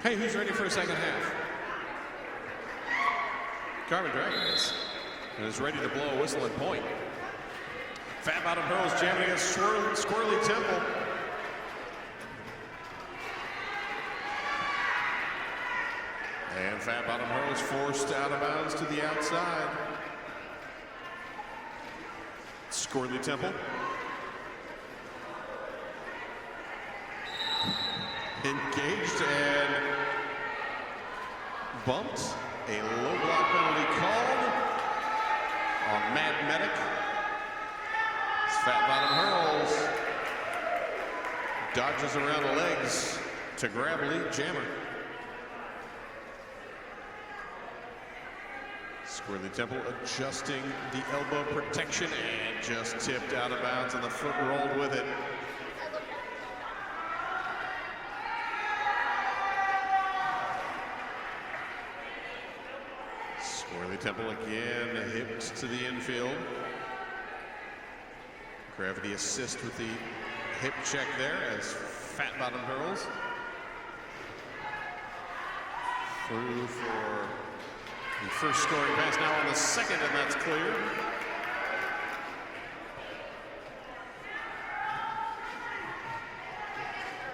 [SPEAKER 3] Hey, who's ready for a second half? Carmen Dragon is ready to blow a whistle at point. Fat Bottom Hurls jamming against Squirrely Temple. And Fat Bottom Hurls forced out of bounds to the outside. Squirrely Temple. Engaged and bumped. A low block penalty called on Mad Medic. As Fat Bottom Hurls dodges around the legs to grab lead jammer. Squirrely Temple adjusting the elbow protection and just tipped out of bounds, and the foot rolled with it. Squirrely Temple again hipped to the infield. Gravity assist with the hip check there as Fat Bottom Hurls through for the first scoring pass, now on the second, and that's clear.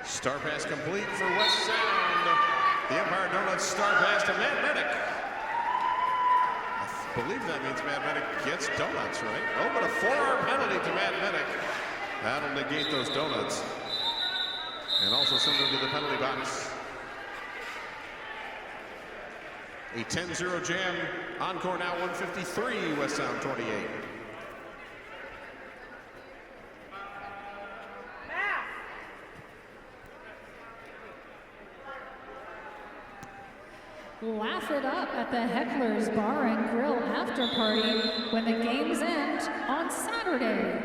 [SPEAKER 3] Star pass complete for West Sound. The Empire Donuts star pass to Mad Medic. I believe that means Mad Medic gets donuts, right? Oh, but a forearm penalty to Mad Medic. That'll negate those donuts. And also send them to the penalty box. A 10-0 jam. Encore now 153, West Sound 28.
[SPEAKER 2] Laugh it up at the Heckler's Bar and Grill after party when the games end on Saturday.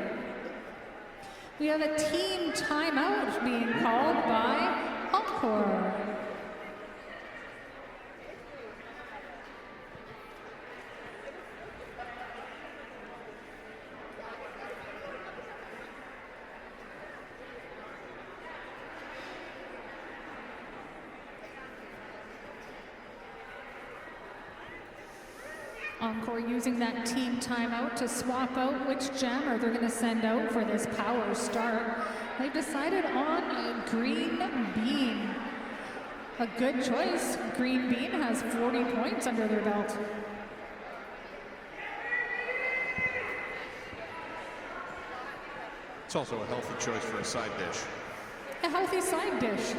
[SPEAKER 2] We have a team timeout being called by Encore. Encore using that team timeout to swap out which jammer they're going to send out for this power start. They've decided on a Green Bean. A good choice. Green Bean has 40 points under their belt.
[SPEAKER 3] It's also a healthy choice for a side dish.
[SPEAKER 2] A healthy side dish.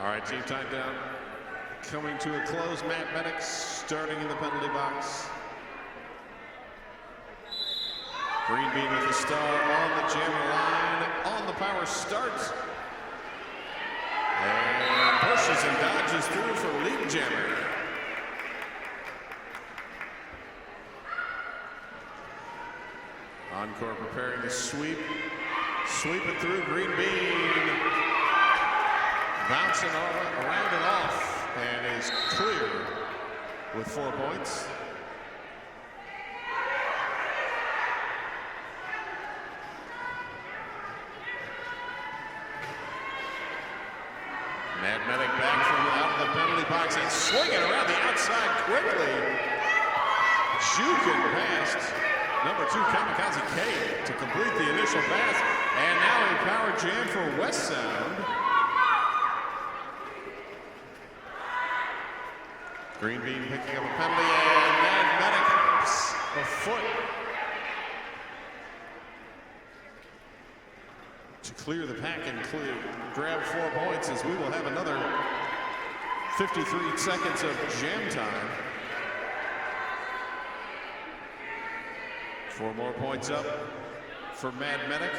[SPEAKER 3] All right, team time down. Coming to a close. Matt Medic starting in the penalty box. Green Bean with the star on the jammer line, on the power start. And pushes and dodges through for lead jammer. Encore preparing to sweep. Sweep it through Green Bean. Bouncing around and off, and is clear with 4 points. Mad Medic back from out of the penalty box and swinging around the outside quickly. Juking past number 2 Kamikaze K to complete the initial pass, and now a power jam for West Sound. Green Bean picking up a penalty, and Mad Medic a foot to clear the pack and grab 4 points, as we will have another 53 seconds of jam time. 4 more points up for Mad Medic.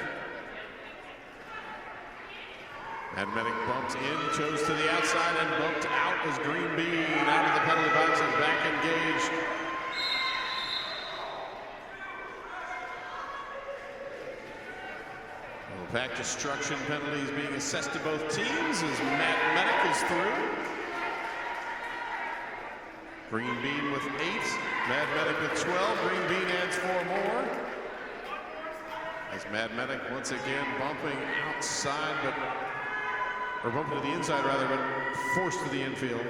[SPEAKER 3] Mad Medic bumped in, chose to the outside, and bumped out as Green Bean out of the penalty box and back engaged. Pack destruction penalties being assessed to both teams as Mad Medic is through. Green Bean with 8. Mad Medic with 12. Green Bean adds 4 more. As Mad Medic once again bumping outside, or bumping to the inside rather, but forced to the infield.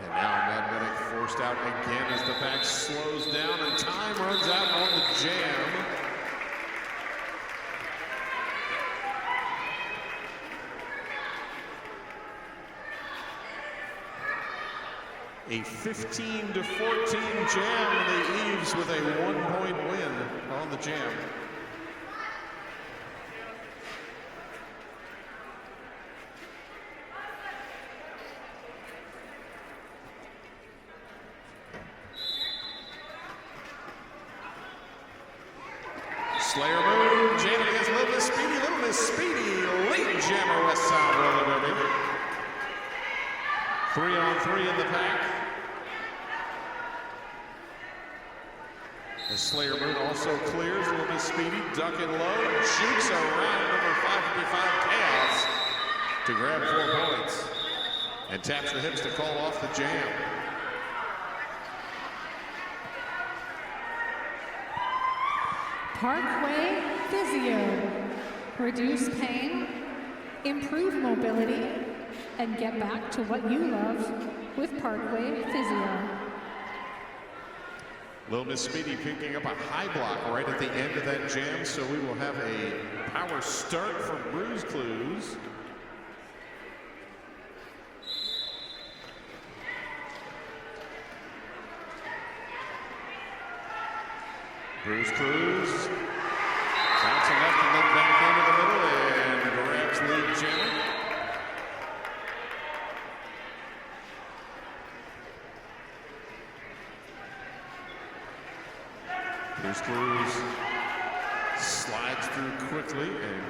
[SPEAKER 3] And now Mad Medic forced out again as the pack slows down and time runs out on the jam. A 15-14 jam, the Eves with a 1-point win on the jam. Slayer Moon, jamming against Little Miss Speedy. Little Miss Speedy, late jammer West Side roller derby. 3-on-3 in the pack. As Slayer Moon also clears, Little Miss Speedy ducking low, shoots around number 555 Chaos to grab 4 points and taps the hips to call off the jam.
[SPEAKER 2] Parkway Physio. Reduce pain, improve mobility, and get back to what you love with Parkway Physio.
[SPEAKER 3] Little Miss Speedy picking up a high block right at the end of that jam, so we will have a power start for Bruise Clues. Bruise Clues bouncing left and then back into the middle and grabs lead jammer. Bruise Clues slides through quickly and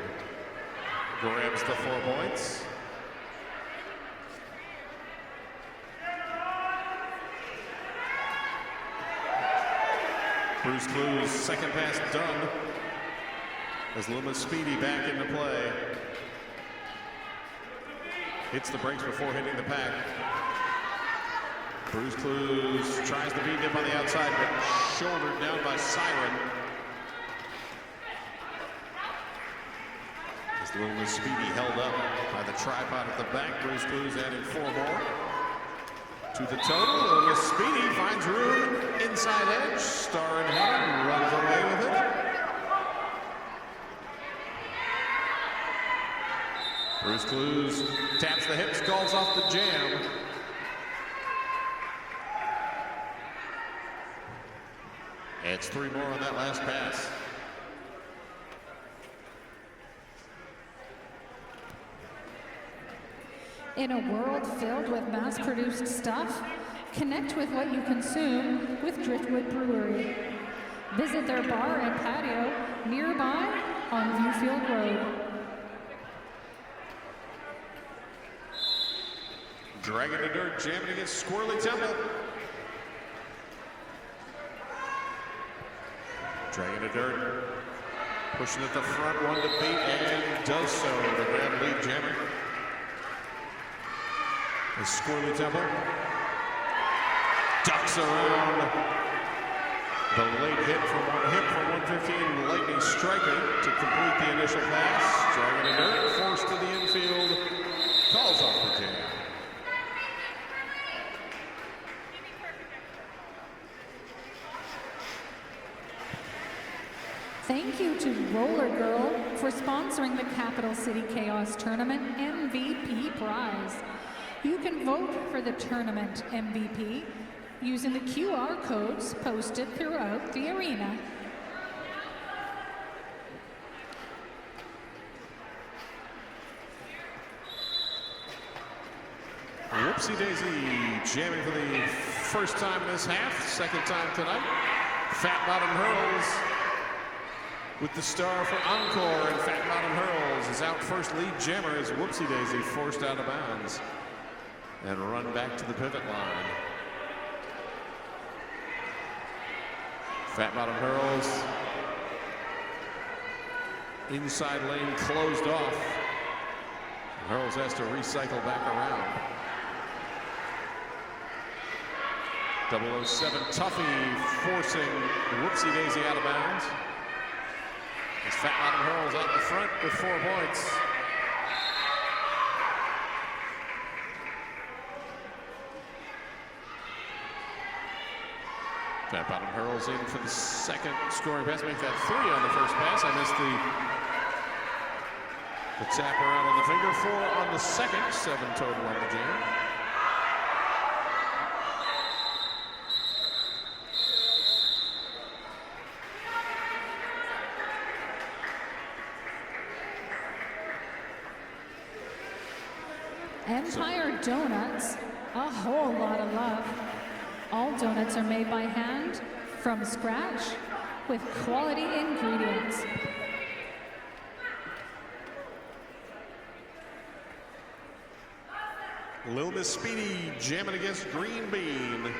[SPEAKER 3] grabs the 4 points. Bruise Clues' second pass done as Little Miss Speedy back into play. Hits the brakes before hitting the pack. Bruise Clues tries the V-dip on the outside, but shouldered down by Siren. As Little Miss Speedy held up by the tripod at the back. Bruise Clues adding 4 more to the total. Little Miss Speedy finds room inside edge. Star in hand, runs away with it. Bruise Clues taps the hips, calls off the jam. Adds 3 more on that last pass.
[SPEAKER 2] In a world filled with mass-produced stuff, connect with what you consume with Driftwood Brewery. Visit their bar and patio nearby on Viewfield Road.
[SPEAKER 3] Dragging the dirt, jamming against Squirrely Temple. Dragging the dirt, pushing at the front, one to beat, and does so to grab lead jammer. As Squirrely Temple ducks around the late hit from 115, lightning striking to complete the initial pass. Dragging the dirt, forced to the infield, calls off the jam.
[SPEAKER 2] Thank you to Roller Girl for sponsoring the Capital City Chaos Tournament MVP prize. You can vote for the tournament MVP using the QR codes posted throughout the arena.
[SPEAKER 3] Whoopsie Daisy jamming for the first time in this half, second time tonight. Fat Bottom Hurls with the star for Encore, and Fat Bottom Hurls is out first lead jammer as Whoopsie Daisy forced out of bounds and run back to the pivot line. Fat Bottom Hurls inside lane closed off Hurls has to recycle back around. 007 Tuffy forcing Whoopsie Daisy out of bounds. As Fat Bottom Hurls out the front with 4 points. Fat Bottom Hurls in for the second scoring pass. Make that 3 on the first pass. I missed the tap around on the finger. 4 on the second. 7 total on the jam.
[SPEAKER 2] Empire Donuts, a whole lot of love. All donuts are made by hand, from scratch, with quality ingredients.
[SPEAKER 3] Lil Miss Speedy jamming against Green Bean.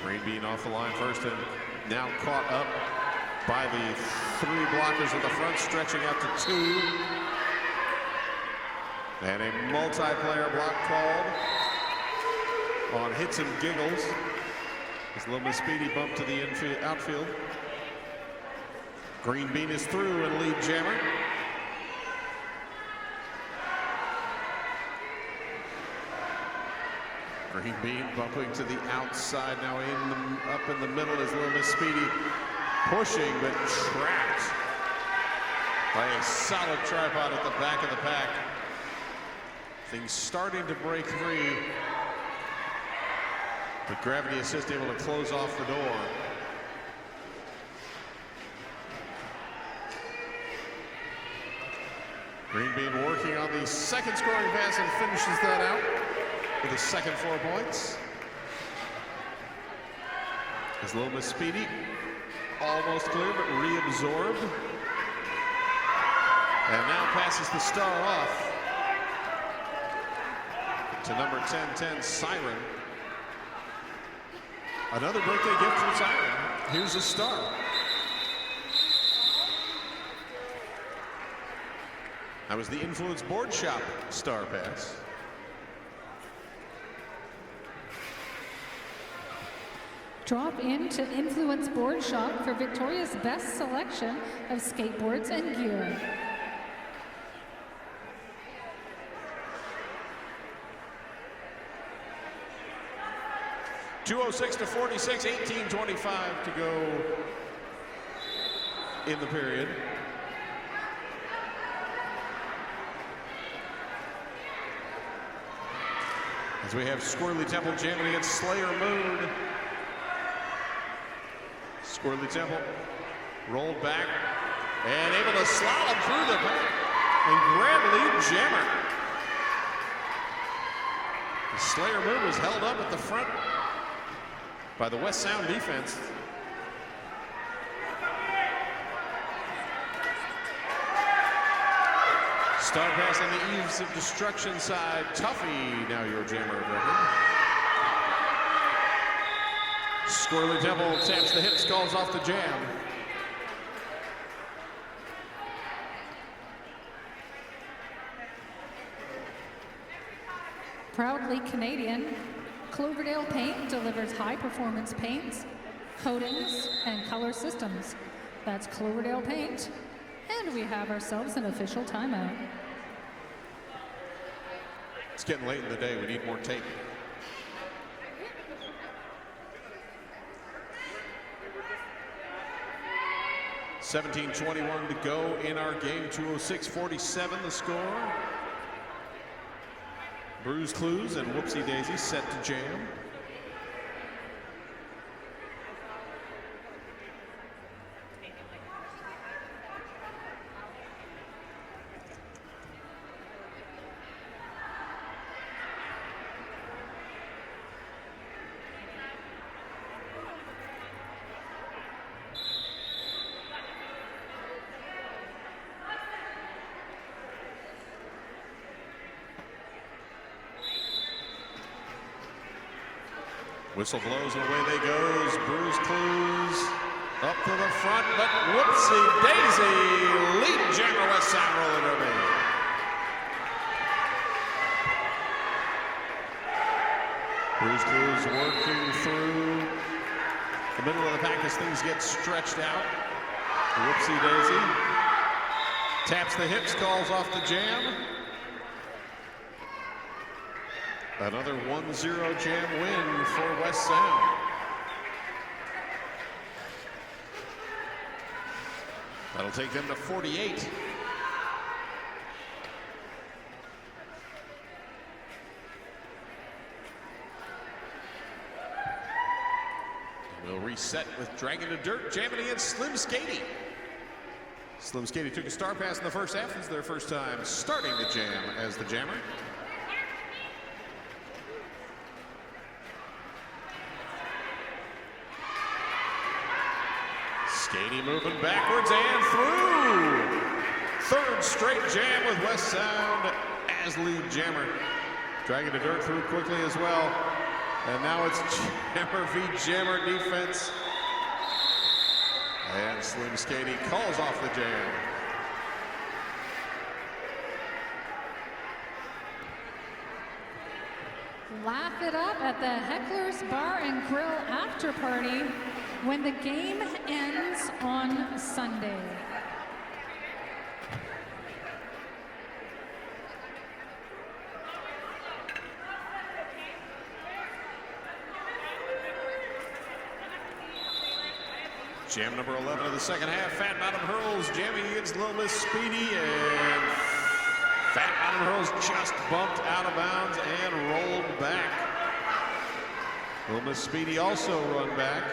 [SPEAKER 3] Green Bean off the line first and now caught up by the 3 blockers at the front, stretching out to 2. And a multiplayer block called on hits and giggles as Lil Miss Speedy bumped to the outfield. Green Bean is through and lead jammer. Green Bean bumping to the outside now up in the middle is Lil Miss Speedy pushing but trapped by a solid tripod at the back of the pack. Things starting to break free, but Gravity Assist able to close off the door. Green Bean working on the second scoring pass and finishes that out with the second 4 points. As Lil Miss Speedy almost clear but reabsorbed. And now passes the star off to number 1010 Siren. Another birthday gift from Siren. Here's a star. That was the Influence Board Shop star pass.
[SPEAKER 2] Drop into Influence Board Shop for Victoria's best selection of skateboards and gear.
[SPEAKER 3] .206 to 46, 18:25 to go in the period. As we have Squirrely Temple jamming against Slayer Moon. Squirrely Temple rolled back and able to slalom through the back and grab lead jammer. The Slayer Moon was held up at the front by the West Sound defense. Star pass on the Eves of Destruction side. Tuffy, now your jammer of record. Squirrely Temple taps the hips, calls off the jam.
[SPEAKER 2] Proudly Canadian, Cloverdale Paint delivers high-performance paints, coatings, and color systems. That's Cloverdale Paint. And we have ourselves an official timeout.
[SPEAKER 3] It's getting late in the day. We need more tape. $17:21 to go in our game. 206-47 the score. Bruise Clues and Whoopsie Daisy set to jam. Whistle blows and away they goes. Bruise Clues Up to the front, but whoopsie daisy. Lead jammer West Sound roller derby. Bruce Blues working through the middle of the pack as things get stretched out. Whoopsie daisy. Taps the hips, calls off the jam. Another 1-0 jam win for West Sound. That'll take them to 48. We'll reset with Dragon to Dirt, jamming against Slim Skady. Slim Skady took a star pass in the first half. It's their first time starting the jam as the jammer. Skady moving backwards and through. Third straight jam with West Sound as lead jammer. Dragging the dirt through quickly as well. And now it's jammer v jammer defense. And Slim Skady calls off the jam.
[SPEAKER 2] Laugh it up at the Heckler's Bar and Grill after party when the game ends on Sunday.
[SPEAKER 3] Jam number 11 of the second half. Fat Bottom Hurls jamming against Little Miss Speedy, and Fat Bottom Hurls just bumped out of bounds and rolled back. Little Miss Speedy also run back.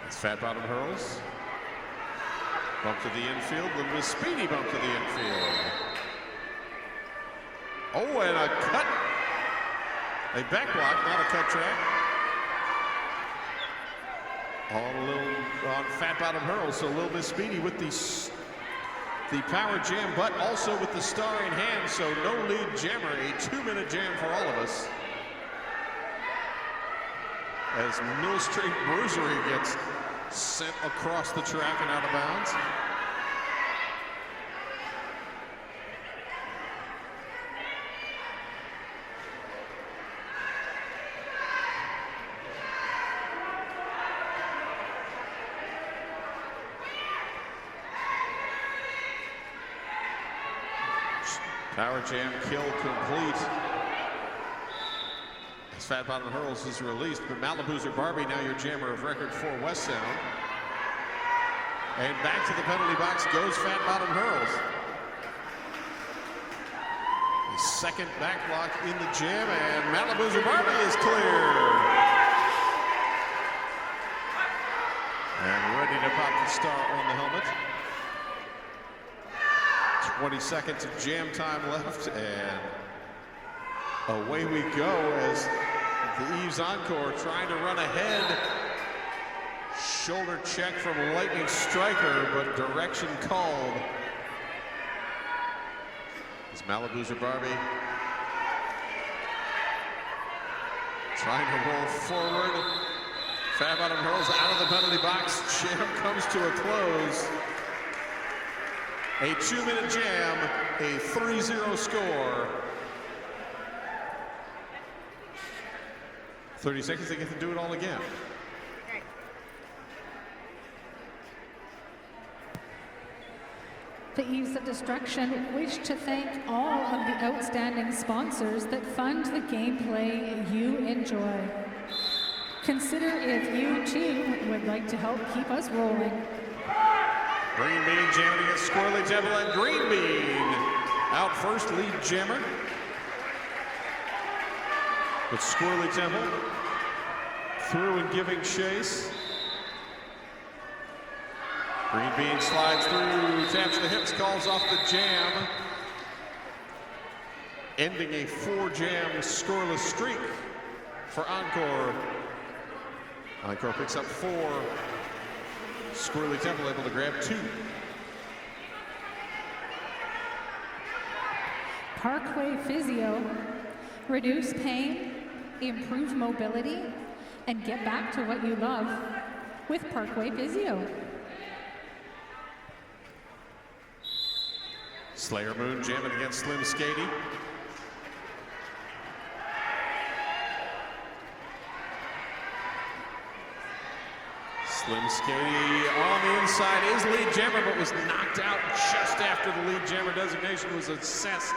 [SPEAKER 3] It's Fat Bottom Hurls. Bump to the infield. Little Miss Speedy bump to the infield. Oh, and a cut. A back block, not a cut track. On Fat Bottom Hurls, so Little Miss Speedy with the power jam, but also with the star in hand, so no lead jammer, a 2-minute jam for all of us. As Mill Street Bruisery gets sent across the track and out of bounds. Power jam kill complete. As Fat Bottom Hurls is released, but Malibu's or Barbie now your jammer of record for West Sound. And back to the penalty box goes Fat Bottom Hurls. The second back block in the jam, and Malibu's or Barbie is clear. And ready to pop the star on the helmet. 20 seconds of jam time left, and away we go as the Eves Encore trying to run ahead. Shoulder check from Lightning Striker, but direction called. It's Malibu's or Barbie trying to roll forward. Fat Bottom Hurls out of the penalty box. Jam comes to a close. A 2-minute jam, a 3-0 score. 30 seconds, they get to do it all again.
[SPEAKER 2] The Eves of Destruction wish to thank all of the outstanding sponsors that fund the gameplay you enjoy. Consider if you too would like to help keep us rolling.
[SPEAKER 3] Green Bean jamming against Squirrely Temple, and Green Bean out first, lead jammer. With Squirrely Temple through and giving chase. Green Bean slides through, taps the hips, calls off the jam. Ending a 4-jam scoreless streak for Encore. Encore picks up 4. Squirrely Temple able to grab 2.
[SPEAKER 2] Parkway Physio, reduce pain, improve mobility, and get back to what you love with Parkway Physio.
[SPEAKER 3] Slayer Moon jamming against Slim Skady. Slim Skady on the inside is lead jammer, but was knocked out just after the lead jammer designation was assessed.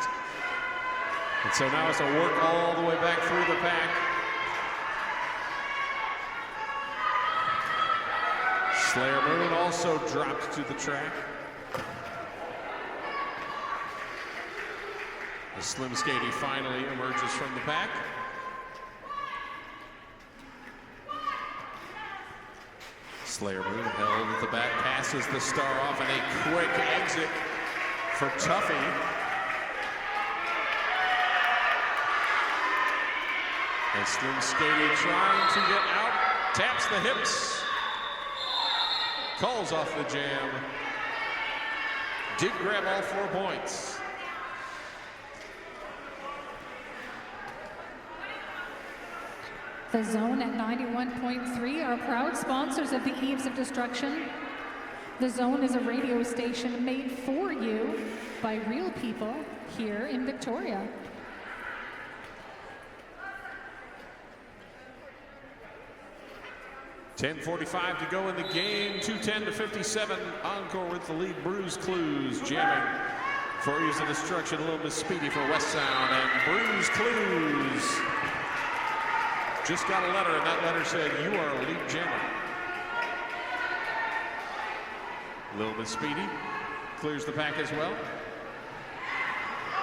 [SPEAKER 3] And so now it's a work all the way back through the pack. Slayer Moon also dropped to the track. As Slim Skady finally emerges from the pack. Slayer Moon held at the back, passes the star off, and a quick exit for Tuffy. And Slim Skady trying to get out, taps the hips, calls off the jam, did grab all 4 points.
[SPEAKER 2] The Zone at 91.3 are proud sponsors of the Eves of Destruction. The Zone is a radio station made for you by real people here in Victoria.
[SPEAKER 3] .10:45 to go in the game, 2:10 to 57. Encore with the lead. Bruise Clues jamming for Eves of Destruction. A little Miss Speedy for West Sound, and Bruise Clues just got a letter, and that letter said, "You are a lead jammer." Little Miss Speedy clears the pack as well.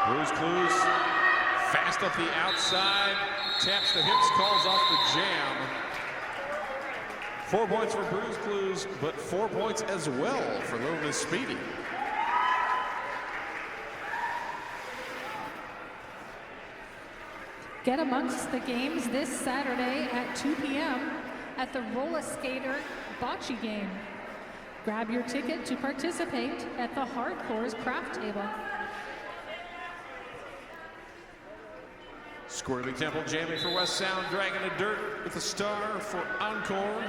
[SPEAKER 3] Bruise Clues fast up the outside, taps the hips, calls off the jam. 4 points for Bruise Clues, but 4 points as well for Little Miss Speedy.
[SPEAKER 2] Get amongst the games this Saturday at 2 p.m. at the Roller Skater Bocce game. Grab your ticket to participate at the Hardcore's craft table.
[SPEAKER 3] Squirrely Temple jamming for West Sound, dragging the dirt with a star for Encore.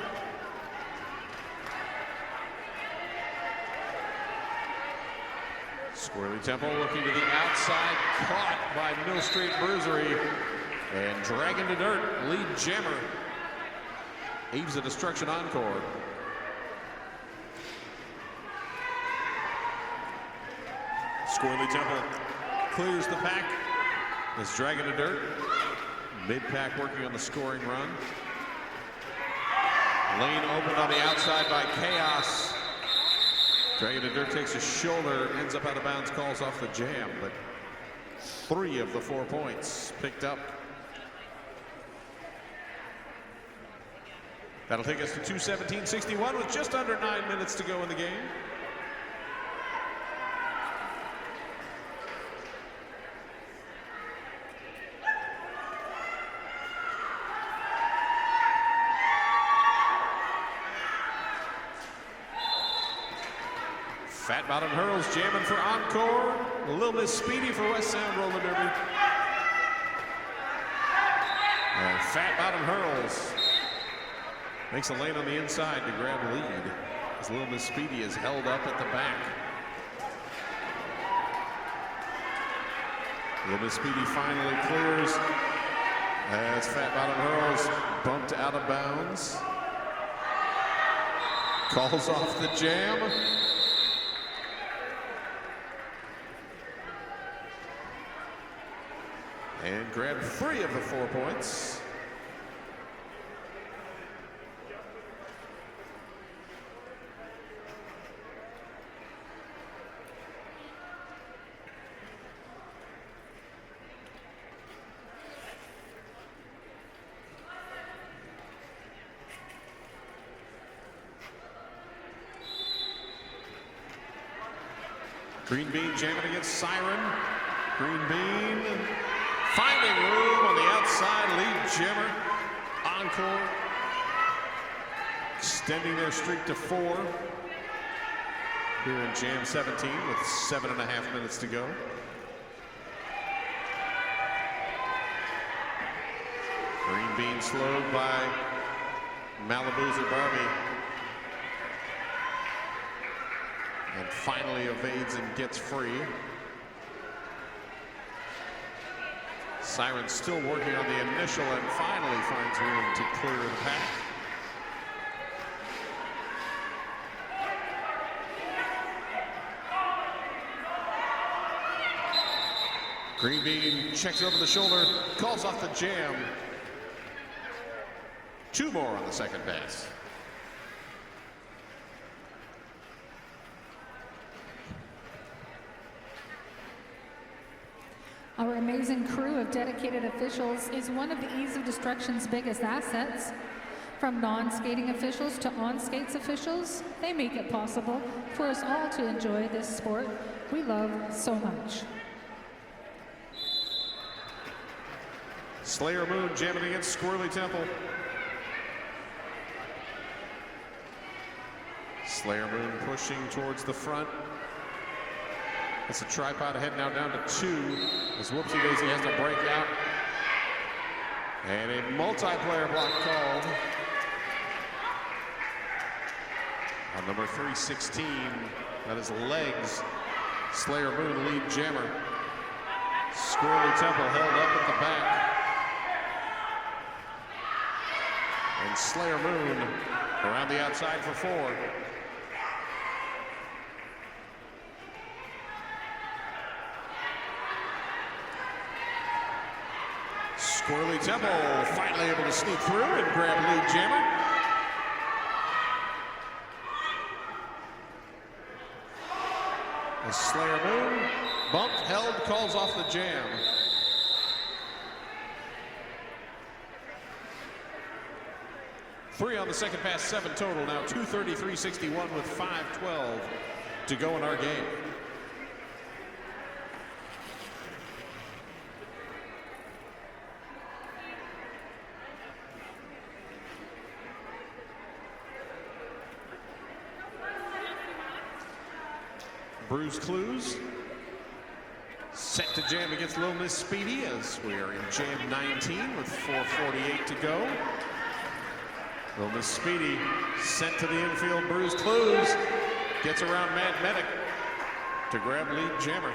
[SPEAKER 3] Squirrely Temple looking to the outside, caught by Mill Street Bruisery, and dragging the dirt, lead jammer. Eves of Destruction Encore. Squirrely Temple clears the pack. Is dragging the dirt. Mid-pack working on the scoring run. Lane opened on the outside by Chaos. Dragging the dirt takes his shoulder, ends up out of bounds, calls off the jam, but 3 of the 4 points picked up. That'll take us to 2:17:61 with just under 9 minutes to go in the game. Fat Bottom Hurls jamming for Encore. A little Miss Speedy for West Sound roller derby. And Fat Bottom Hurls makes a lane on the inside to grab lead as Little Miss Speedy is held up at the back. Little Miss Speedy finally clears as Fat Bottom Hurls bumped out of bounds. Calls off the jam. And grabbed 3 of the 4 points. Green Bean jamming against Siren. Green Bean finding room on the outside, lead jammer. Encore extending their streak to 4 here in Jam 17 with 7.5 minutes to go. Green Bean slowed by Malibu's at Barbie. And finally evades and gets free. Siren still working on the initial and finally finds room to clear the pack. Green Bean checks over the shoulder, calls off the jam. 2 more on the second pass.
[SPEAKER 2] Our amazing crew of dedicated officials is one of the Ease of Destruction's biggest assets. From non-skating officials to on-skates officials, they make it possible for us all to enjoy this sport we love so much.
[SPEAKER 3] Slayer Moon jamming against Squirrely Temple. Slayer Moon pushing towards the front. It's a tripod ahead, now down to 2 as Whoopsie Daisy has to break out. And a multiplayer block called on number 316. That is legs. Slayer Moon lead jammer. Squirrely Temple held up at the back. And Slayer Moon around the outside for 4. Squirrely Temple finally able to sneak through and grab lead jammer. As Slayer Moon bumped, held, calls off the jam. Three on the second pass, 7 total. Now 2:33:61 with 5:12 to go in our game. Bruce Clues set to jam against Little Miss Speedy as we are in jam 19 with 4:48 to go. Little Miss Speedy sent to the infield. Bruce Clues gets around Mad Medic to grab lead jammer.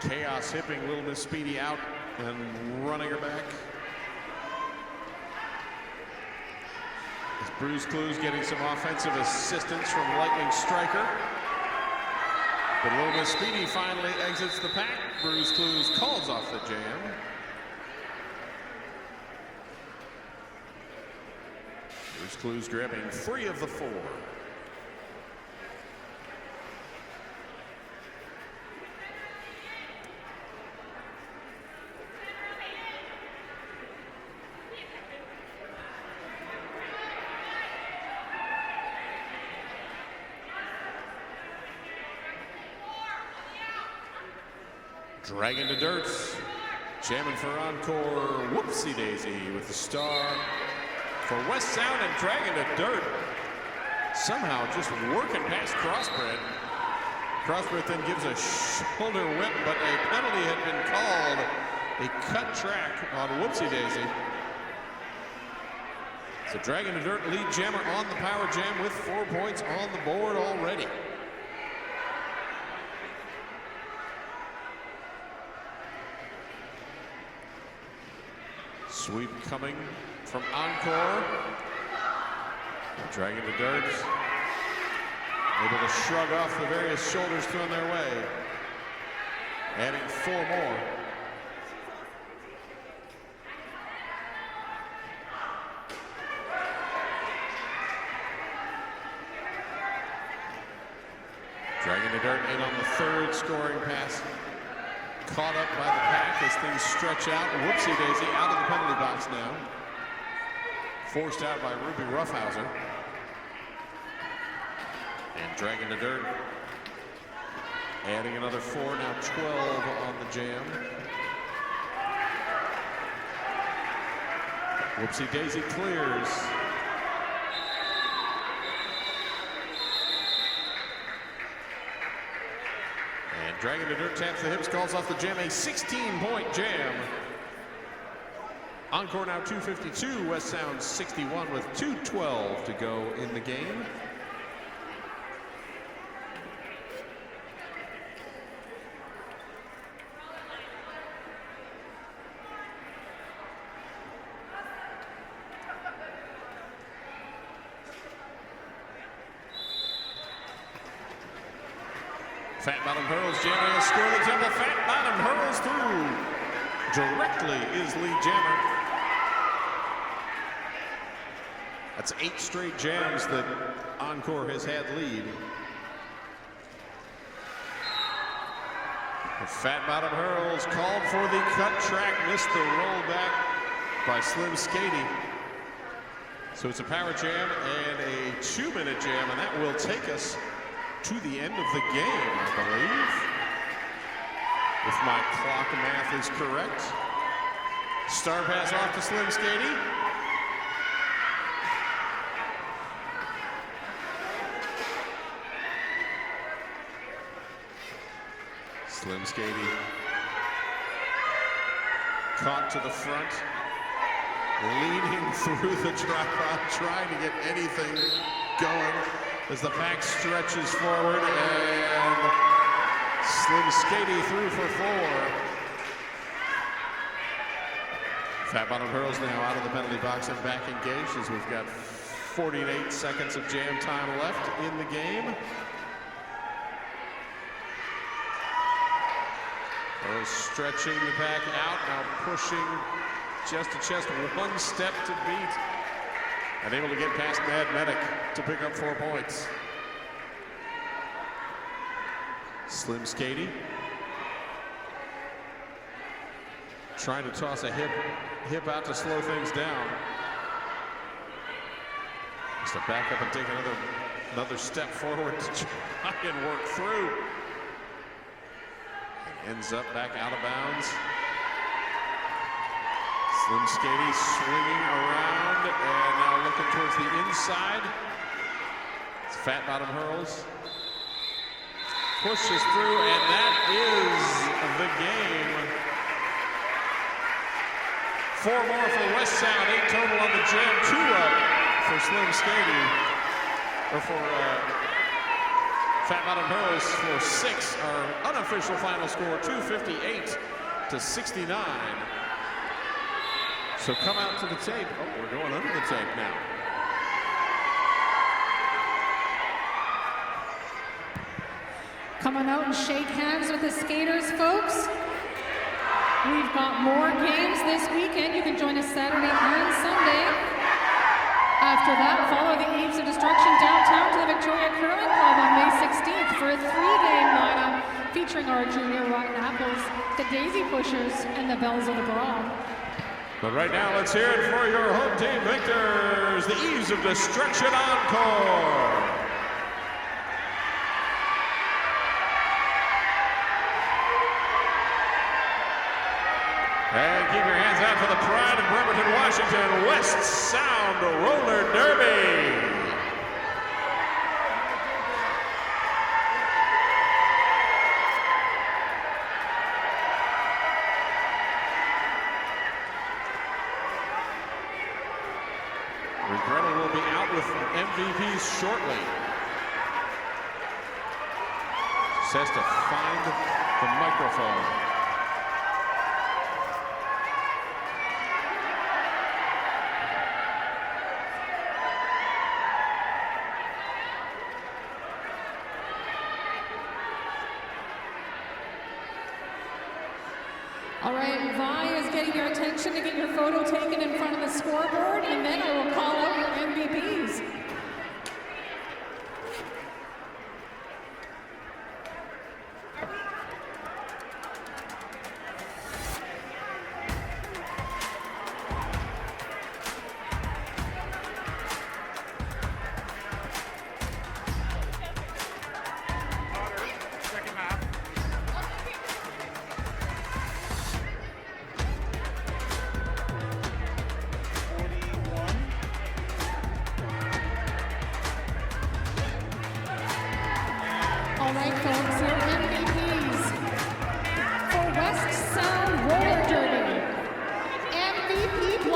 [SPEAKER 3] Chaos hipping Little Miss Speedy out and running her back. As Bruce Clues getting some offensive assistance from Lightning Striker. But Little Miss Speedy finally exits the pack. Bruce Clues calls off the jam. Bruce Clues grabbing 3 of the 4. Dragon to dirt, jamming for Encore, Whoopsie Daisy with the star for West Sound, and Dragon to dirt. Somehow just working past Crossbred. Crossbred then gives a shoulder whip, but a penalty had been called. A cut track on Whoopsie Daisy. So Dragon to dirt lead jammer on the power jam with 4 points on the board already. Sweep coming from Encore. Dragon to dirt. Able to shrug off the various shoulders thrown their way. Adding 4 more. Dragon to dirt in on the 3rd scoring pass. Caught up by the pack as things stretch out. Whoopsie Daisy out of the penalty box now. Forced out by Ruby Roughhouser. And Dragon to dirt. Adding another 4, now 12 on the jam. Whoopsie Daisy clears. Dragon to dirt taps the hips, calls off the jam, a 16-point jam. Encore now 2:52, West Sound 61 with 2:12 to go in the game. Fat Bottom hurls, jamming a score to Temple. Fat Bottom hurls through. Directly is lead jammer. That's 8 straight jams that Encore has had lead. The Fat Bottom hurls called for the cut track, missed the rollback by Slim Skady. So it's a power jam and a 2-minute jam, and that will take us to the end of the game, I believe, if my clock math is correct. Star pass off to Slim Skady. Slim Skady caught to the front, leaning through the tripod, trying to get anything going as the pack stretches forward, and Slim Skady through for 4. Fat Bottom hurls now out of the penalty box and back engaged as we've got 48 seconds of jam time left in the game. Stretching the pack out, now pushing chest to chest, 1 step to beat. And able to get past Mad Medic to pick up 4 points. Slim Skady trying to toss a hip out to slow things down. Just to back up and take another step forward to try and work through. Ends up back out of bounds. Slim Skady swinging around and now looking towards the inside. It's Fat Bottom hurls. Pushes through, and that is the game. 4 more for West Sound, 8 total on the jam, 2 up for Slim Skady, or for Fat Bottom hurls for 6. Our unofficial final score, 258 to 69. So come out to the tape. Oh, we're going under the tape now.
[SPEAKER 2] Come on out and shake hands with the skaters, folks. We've got more games this weekend. You can join us Saturday and Sunday. After that, follow the Eves of Destruction downtown to the Victoria Curling Club on May 16th for a 3-game lineup featuring our junior Rotten Apples, the Daisy Pushers, and the Bells of the Broad.
[SPEAKER 3] But right now, let's hear it for your home team victors, the Eves of Destruction Encore. And keep your hands out for the pride of Bremerton, Washington, West Sound Roller Derby. Regrettal will be out with MVPs shortly. Just has to find the microphone.
[SPEAKER 2] All right, Vi is getting your attention to get your photo taken in front of the scoreboard, and then I will call out your MVPs. All right, folks, your MVPs for West Sound Roller Derby. MVP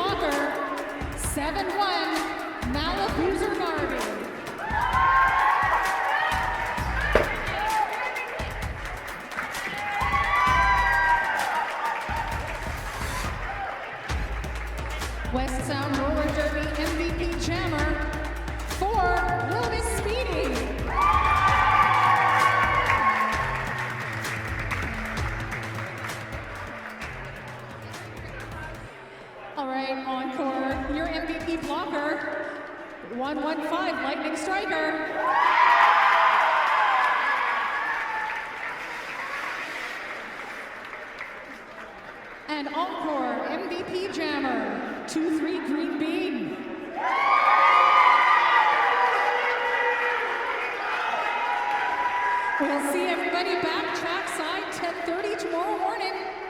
[SPEAKER 2] 115 Lightning Striker. And Encore MVP Jammer, 2-3 Green Bean. We'll see everybody back trackside 10:30 tomorrow morning.